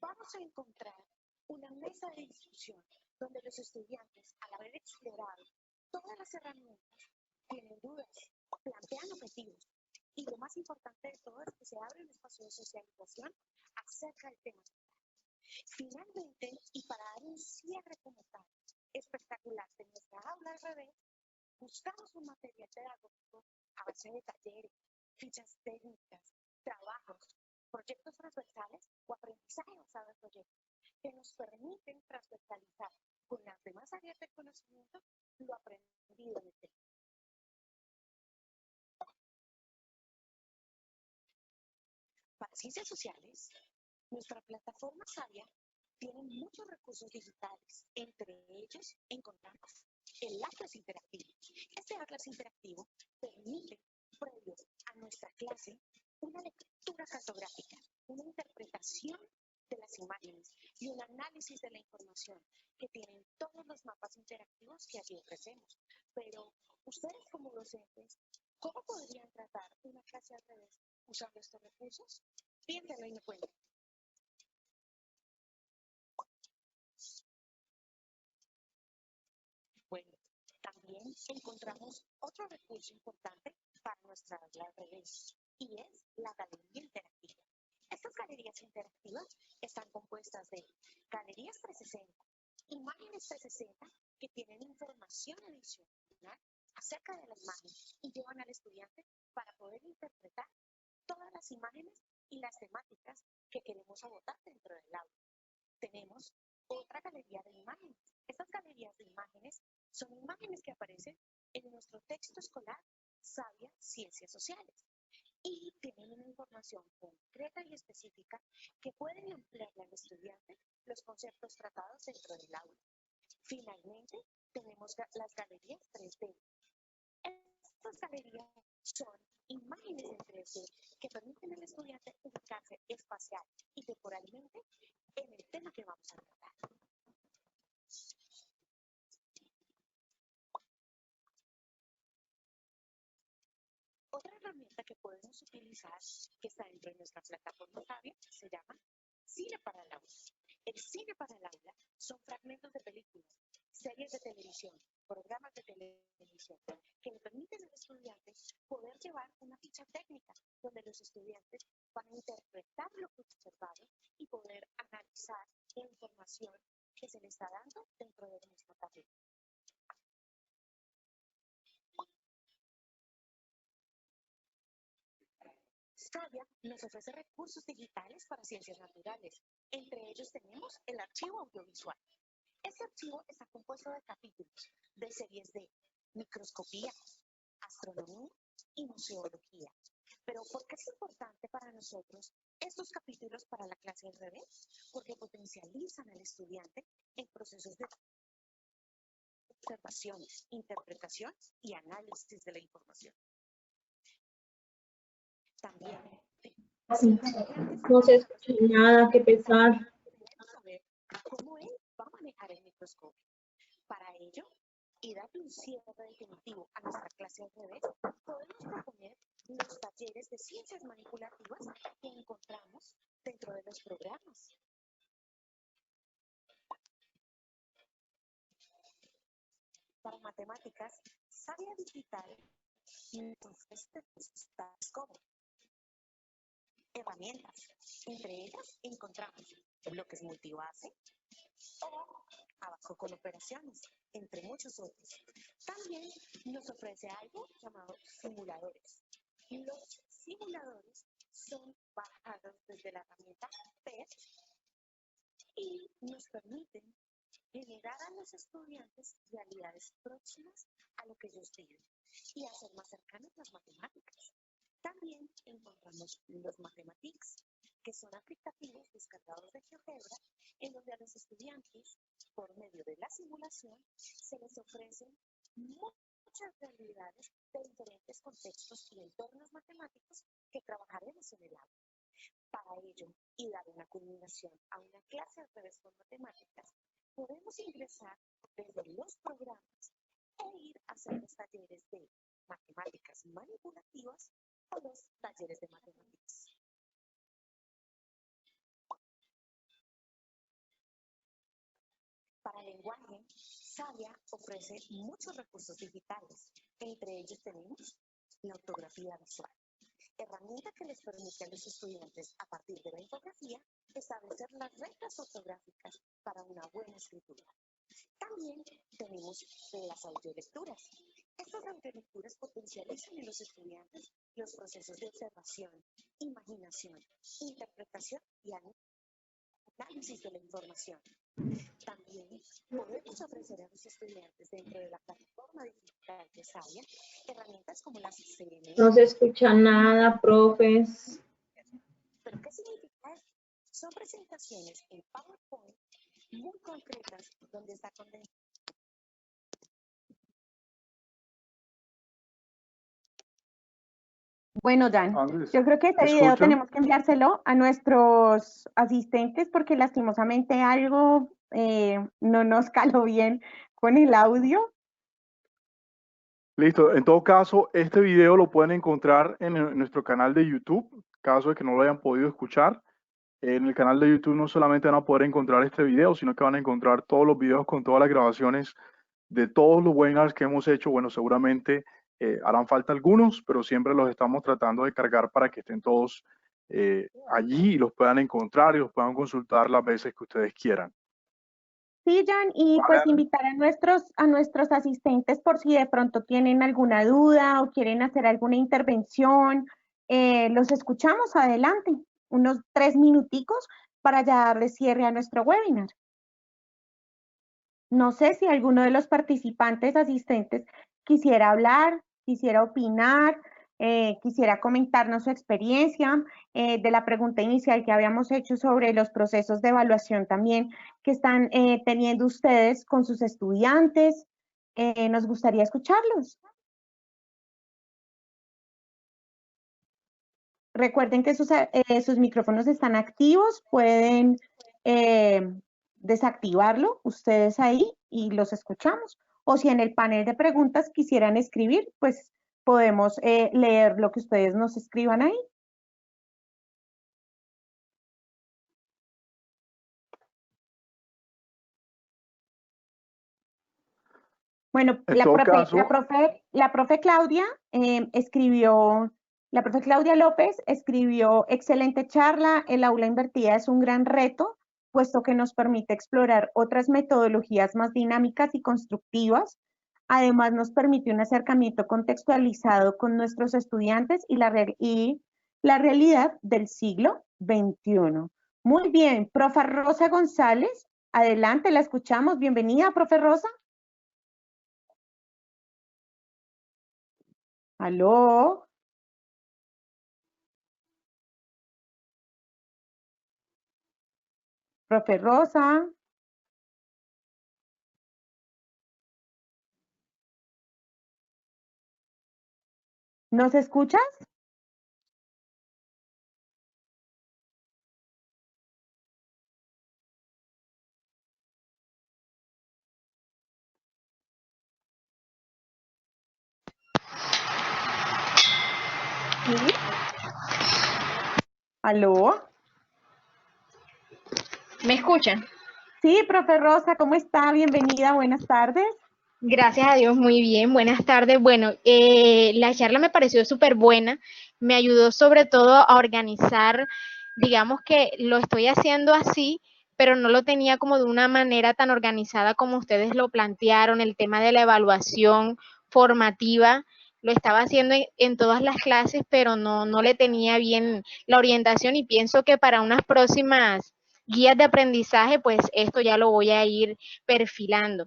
vamos a encontrar una mesa de discusión donde los estudiantes, al haber explorado todas las herramientas, tienen dudas, plantean objetivos, y lo más importante de todo es que se abre un espacio de socialización acerca del tema. Finalmente, y para dar un cierre como tal espectacular de nuestra aula al revés, buscamos un material pedagógico a base de talleres, fichas técnicas, trabajos, proyectos transversales o aprendizaje basado en proyectos que nos permiten transversalizar con las demás áreas del conocimiento lo aprendido en el tema. Para ciencias sociales, nuestra plataforma Savia tiene muchos recursos digitales, entre ellos encontramos el Atlas Interactivo. Este Atlas Interactivo permite, previo a nuestra clase, una lectura cartográfica, una interpretación de las imágenes y un análisis de la información que tienen todos los mapas interactivos que aquí ofrecemos. Pero ustedes como docentes, ¿cómo podrían tratar una clase al revés usando estos recursos? Piénsenlo y me cuenten. Bueno, también encontramos otro recurso importante para nuestra aula al revés, y es la galería interactiva. Estas galerías interactivas están compuestas de galerías 360, imágenes 360 que tienen información adicional acerca de la imagen y llevan al estudiante para poder interpretar todas las imágenes y las temáticas que queremos abordar dentro del aula. Tenemos otra galería de imágenes. Estas galerías de imágenes son imágenes que aparecen en nuestro texto escolar Sabia Ciencias Sociales y tienen una información concreta y específica que pueden ampliarle al estudiante los conceptos tratados dentro del aula. Finalmente, tenemos las galerías 3D. Estas galerías son imágenes en 3D que permiten al estudiante ubicarse espacial y temporalmente en el tema que vamos a tratar. Otra herramienta que podemos utilizar, que está dentro de nuestra plataforma Sabia, se llama Cine para el Aula. El cine para el aula son fragmentos de películas, series de televisión, programas de televisión, que le permiten al estudiante poder llevar una ficha técnica, donde los estudiantes van a interpretar lo que observaron y poder analizar la información que se le está dando dentro de nuestra tarea. Sabia nos ofrece recursos digitales para ciencias naturales. Entre ellos tenemos el archivo audiovisual. Este archivo está compuesto de capítulos de series de microscopía, astronomía y museología. Pero ¿por qué es importante para nosotros estos capítulos para la clase al revés? Porque potencializan al estudiante en procesos de observación, interpretación y análisis de la información. También no se escucha nada, qué pesar. saber cómo él va a manejar el microscopio. Para ello, y darle un cierre definitivo a nuestra clase al revés, podemos proponer los talleres de ciencias manipulativas que encontramos dentro de los programas. Para matemáticas, Sabia Digital nos ofrece como herramientas. Entre ellas encontramos bloques multibase o abajo con operaciones, entre muchos otros. También nos ofrece algo llamado simuladores. Los simuladores son bajados desde la herramienta PET y nos permiten generar a los estudiantes realidades próximas a lo que ellos viven y hacer más cercanas las matemáticas. También encontramos los Mathematics, que son aplicativos descargados de GeoGebra, en donde a los estudiantes, por medio de la simulación, se les ofrecen muchas realidades de diferentes contextos y entornos matemáticos que trabajaremos en el aula. Para ello, y dar una culminación a una clase al revés con matemáticas, podemos ingresar desde los programas e ir a hacer los talleres de matemáticas manipulativas o los talleres de matemáticas. Para lenguaje, Sabia ofrece muchos recursos digitales. Entre ellos tenemos la ortografía visual, herramienta que les permite a los estudiantes, a partir de la infografía, establecer las reglas ortográficas para una buena escritura. También tenemos las audiolecturas. Estas audiolecturas potencializan en los estudiantes los procesos de observación, imaginación, interpretación y análisis de la información. También podemos ofrecer a los estudiantes dentro de la plataforma digital de Sabia herramientas como las CMS. No se escucha nada, profes. ¿Pero qué significa esto? Son presentaciones en PowerPoint muy concretas donde está condensado Bueno, Jan, Andrés, yo creo que este ¿me video escuchan? tenemos que enviárselo a nuestros asistentes porque lastimosamente algo no nos caló bien con el audio. Listo. En todo caso, este video lo pueden encontrar en nuestro canal de YouTube, caso de que no lo hayan podido escuchar. En el canal de YouTube no solamente van a poder encontrar este video, sino que van a encontrar todos los videos con todas las grabaciones de todos los webinars que hemos hecho. Bueno, seguramente harán falta algunos, pero siempre los estamos tratando de cargar para que estén todos allí y los puedan encontrar y los puedan consultar las veces que ustedes quieran. Sí, Jan, y pues invitar a nuestros asistentes por si de pronto tienen alguna duda o quieren hacer alguna intervención. Los escuchamos adelante, unos 3 minuticos para ya darle cierre a nuestro webinar. No sé si alguno de los participantes asistentes quisiera hablar, quisiera opinar, quisiera comentarnos su experiencia de la pregunta inicial que habíamos hecho sobre los procesos de evaluación también que están teniendo ustedes con sus estudiantes. Nos gustaría escucharlos. Recuerden que sus micrófonos están activos, pueden desactivarlo ustedes ahí y los escuchamos. O si en el panel de preguntas quisieran escribir, pues podemos leer lo que ustedes nos escriban ahí. Bueno, la profe Claudia escribió, la profe Claudia López escribió: excelente charla, el aula invertida es un gran reto, puesto que nos permite explorar otras metodologías más dinámicas y constructivas. Además, nos permite un acercamiento contextualizado con nuestros estudiantes y la realidad del siglo XXI. Muy bien, profe Rosa González, adelante, la escuchamos. Bienvenida, profe Rosa. ¿Aló? Profe Rosa. ¿Nos escuchas? ¿Sí? ¿Aló? ¿Me escuchan? Sí, profe Rosa, ¿cómo está? Bienvenida, buenas tardes. Gracias a Dios, muy bien. Buenas tardes. Bueno, la charla me pareció súper buena. Me ayudó sobre todo a organizar, digamos que lo estoy haciendo así, pero no lo tenía como de una manera tan organizada como ustedes lo plantearon. El tema de la evaluación formativa lo estaba haciendo en todas las clases, pero no le tenía bien la orientación y pienso que para unas próximas guías de aprendizaje, pues esto ya lo voy a ir perfilando.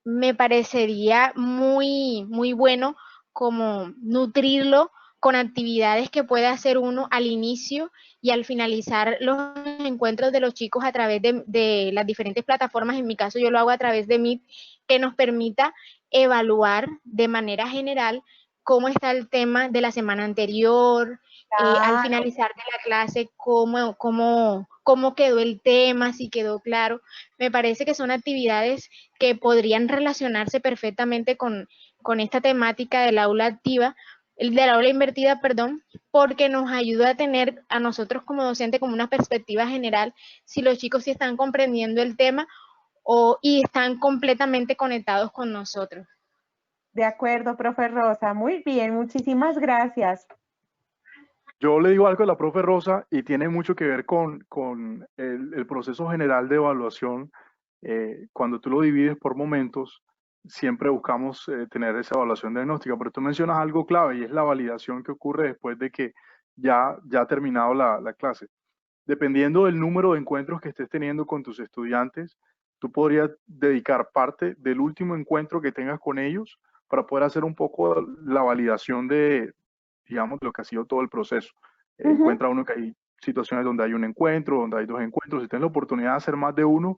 Me parecería muy bueno como nutrirlo con actividades que pueda hacer uno al inicio y al finalizar los encuentros de los chicos a través de las diferentes plataformas. En mi caso yo lo hago a través de Meet, que nos permita evaluar de manera general cómo está el tema de la semana anterior, al finalizar de la clase, cómo quedó el tema, si quedó claro. Me parece que son actividades que podrían relacionarse perfectamente con esta temática del aula activa, del aula invertida, perdón, porque nos ayuda a tener a nosotros como docente como una perspectiva general si los chicos sí están comprendiendo el tema y están completamente conectados con nosotros. De acuerdo, profe Rosa. Muy bien, muchísimas gracias. Yo le digo algo a la profe Rosa y tiene mucho que ver con el proceso general de evaluación. Cuando tú lo divides por momentos, siempre buscamos tener esa evaluación diagnóstica, pero tú mencionas algo clave y es la validación que ocurre después de que ya ha terminado la clase. Dependiendo del número de encuentros que estés teniendo con tus estudiantes, tú podrías dedicar parte del último encuentro que tengas con ellos para poder hacer un poco la validación de, digamos, lo que ha sido todo el proceso. Encuentra uno que hay situaciones donde hay un encuentro, donde hay dos encuentros. Si tienes la oportunidad de hacer más de uno,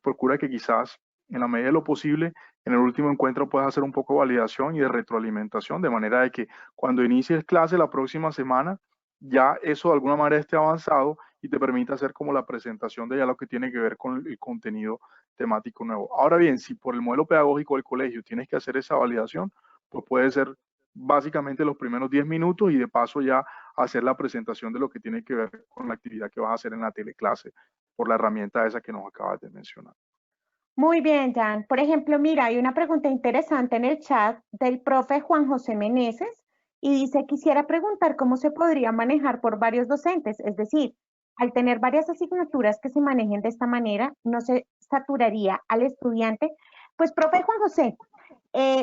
procura que quizás en la medida de lo posible, en el último encuentro puedes hacer un poco de validación y de retroalimentación, de manera de que cuando inicies clase la próxima semana, ya eso de alguna manera esté avanzado y te permita hacer como la presentación de ya lo que tiene que ver con el contenido temático nuevo. Ahora bien, si por el modelo pedagógico del colegio tienes que hacer esa validación, pues puede ser básicamente los primeros 10 minutos y de paso ya hacer la presentación de lo que tiene que ver con la actividad que vas a hacer en la teleclase por la herramienta esa que nos acabas de mencionar. Muy bien, Jan. Por ejemplo, mira, hay una pregunta interesante en el chat del profe Juan José Meneses y dice, quisiera preguntar cómo se podría manejar por varios docentes, es decir, al tener varias asignaturas que se manejen de esta manera, ¿no se saturaría al estudiante? Pues, profe Juan José,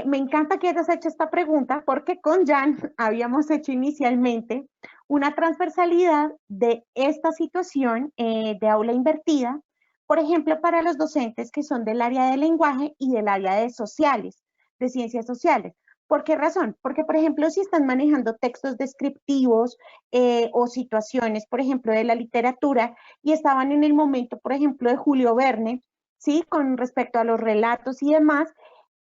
me encanta que hayas hecho esta pregunta porque con Jan habíamos hecho inicialmente una transversalidad de esta situación de aula invertida, por ejemplo, para los docentes que son del área de lenguaje y del área de sociales, de ciencias sociales. ¿Por qué razón? Porque, por ejemplo, si están manejando textos descriptivos o situaciones, por ejemplo, de la literatura y estaban en el momento, por ejemplo, de Julio Verne, ¿sí? Con respecto a los relatos y demás,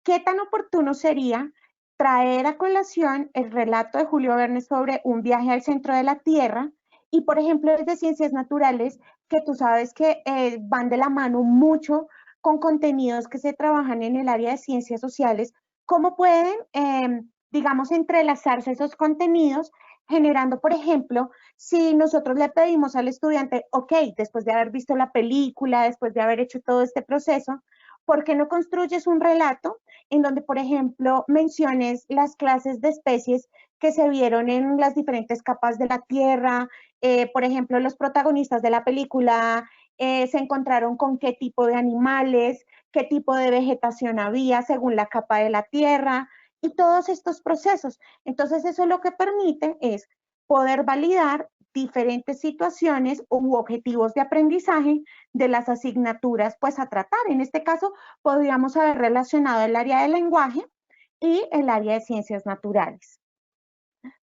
¿qué tan oportuno sería traer a colación el relato de Julio Verne sobre un viaje al centro de la Tierra? Y, por ejemplo, desde ciencias naturales, que tú sabes que van de la mano mucho con contenidos que se trabajan en el área de ciencias sociales, ¿cómo pueden, digamos, entrelazarse esos contenidos generando, por ejemplo, si nosotros le pedimos al estudiante, ok, después de haber visto la película, después de haber hecho todo este proceso, ¿por qué no construyes un relato en donde, por ejemplo, menciones las clases de especies que se vieron en las diferentes capas de la Tierra? Por ejemplo, los protagonistas de la película se encontraron con qué tipo de animales, qué tipo de vegetación había según la capa de la Tierra y todos estos procesos. Entonces, eso lo que permite es poder validar diferentes situaciones u objetivos de aprendizaje de las asignaturas pues a tratar. En este caso, podríamos haber relacionado el área del lenguaje y el área de ciencias naturales.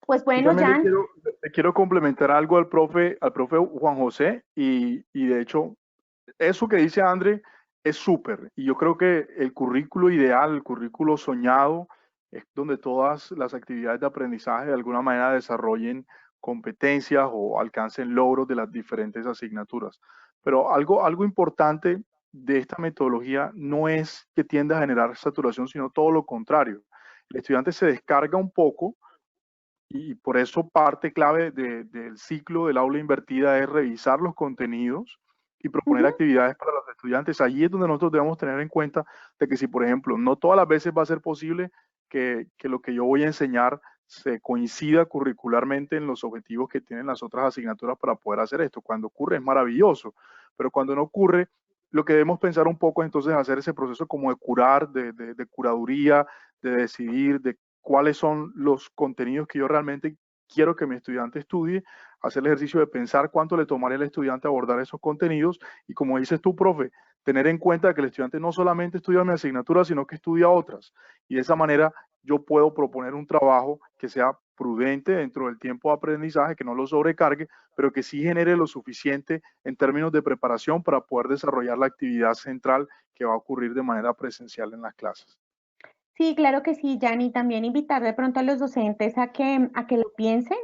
Pues bueno, Jan. Le quiero complementar algo al profe Juan José y de hecho, eso que dice André es súper. Y yo creo que el currículo ideal, el currículo soñado, es donde todas las actividades de aprendizaje de alguna manera desarrollen competencias o alcancen logros de las diferentes asignaturas. Pero algo importante de esta metodología no es que tienda a generar saturación, sino todo lo contrario. El estudiante se descarga un poco y por eso parte clave del ciclo del aula invertida es revisar los contenidos y proponer actividades para los estudiantes. Allí es donde nosotros debemos tener en cuenta de que si, por ejemplo, no todas las veces va a ser posible que lo que yo voy a enseñar se coincida curricularmente en los objetivos que tienen las otras asignaturas para poder hacer esto. Cuando ocurre es maravilloso, pero cuando no ocurre, lo que debemos pensar un poco es entonces hacer ese proceso como de curar, de curaduría, de decidir, de cuáles son los contenidos que yo realmente quiero que mi estudiante estudie, hacer el ejercicio de pensar cuánto le tomaría al estudiante abordar esos contenidos y como dices tú, profe, tener en cuenta que el estudiante no solamente estudia mi asignatura, sino que estudia otras. Y de esa manera yo puedo proponer un trabajo que sea prudente dentro del tiempo de aprendizaje, que no lo sobrecargue, pero que sí genere lo suficiente en términos de preparación para poder desarrollar la actividad central que va a ocurrir de manera presencial en las clases. Sí, claro que sí, Jan, y también invitar de pronto a los docentes a que lo piensen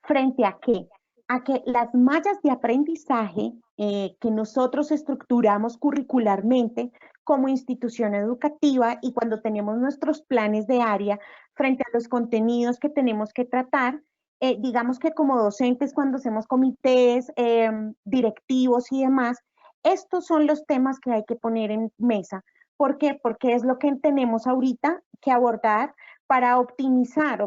frente a qué, a que las mallas de aprendizaje que nosotros estructuramos curricularmente como institución educativa y cuando tenemos nuestros planes de área frente a los contenidos que tenemos que tratar, digamos que como docentes cuando hacemos comités directivos y demás, estos son los temas que hay que poner en mesa. ¿Por qué? Porque es lo que tenemos ahorita que abordar para optimizar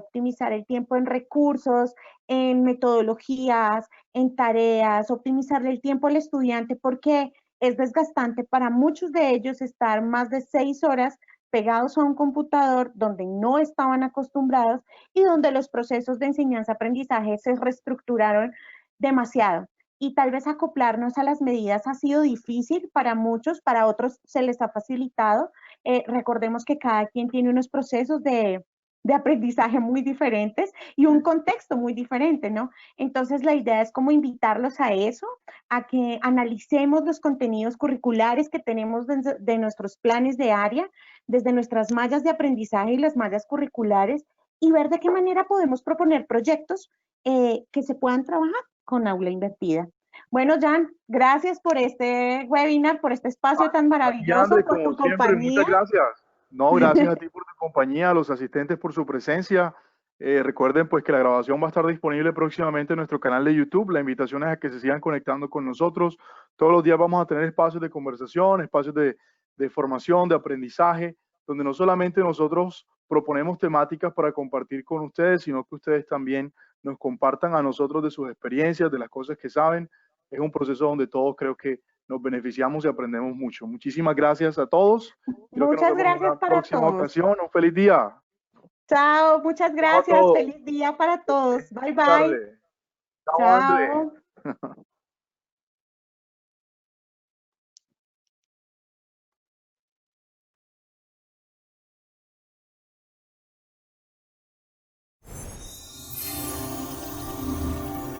el tiempo en recursos, en metodologías, en tareas, optimizarle el tiempo al estudiante, porque es desgastante para muchos de ellos estar más de 6 horas pegados a un computador donde no estaban acostumbrados y donde los procesos de enseñanza-aprendizaje se reestructuraron demasiado. Y tal vez acoplarnos a las medidas ha sido difícil para muchos, para otros se les ha facilitado. Recordemos que cada quien tiene unos procesos de de aprendizaje muy diferentes y un contexto muy diferente, ¿no? Entonces la idea es como invitarlos a eso, a que analicemos los contenidos curriculares que tenemos de nuestros planes de área, desde nuestras mallas de aprendizaje y las mallas curriculares, y ver de qué manera podemos proponer proyectos que se puedan trabajar con aula invertida. Bueno, Jan, gracias por este webinar, por este espacio tan maravilloso, André, por tu como siempre, compañía. muchas gracias. No, gracias a ti por tu compañía, a los asistentes por su presencia. Recuerden pues que la grabación va a estar disponible próximamente en nuestro canal de YouTube. La invitación es a que se sigan conectando con nosotros. Todos los días vamos a tener espacios de conversación, espacios de formación, de aprendizaje, donde no solamente nosotros proponemos temáticas para compartir con ustedes, sino que ustedes también nos compartan a nosotros de sus experiencias, de las cosas que saben. Es un proceso donde todos creo que nos beneficiamos y aprendemos mucho. Muchísimas gracias a todos. Muchas gracias para próxima todos. ocasión. Un feliz día. Chao, muchas gracias. Feliz día para todos. Bye, bye. Chao, André. Chao.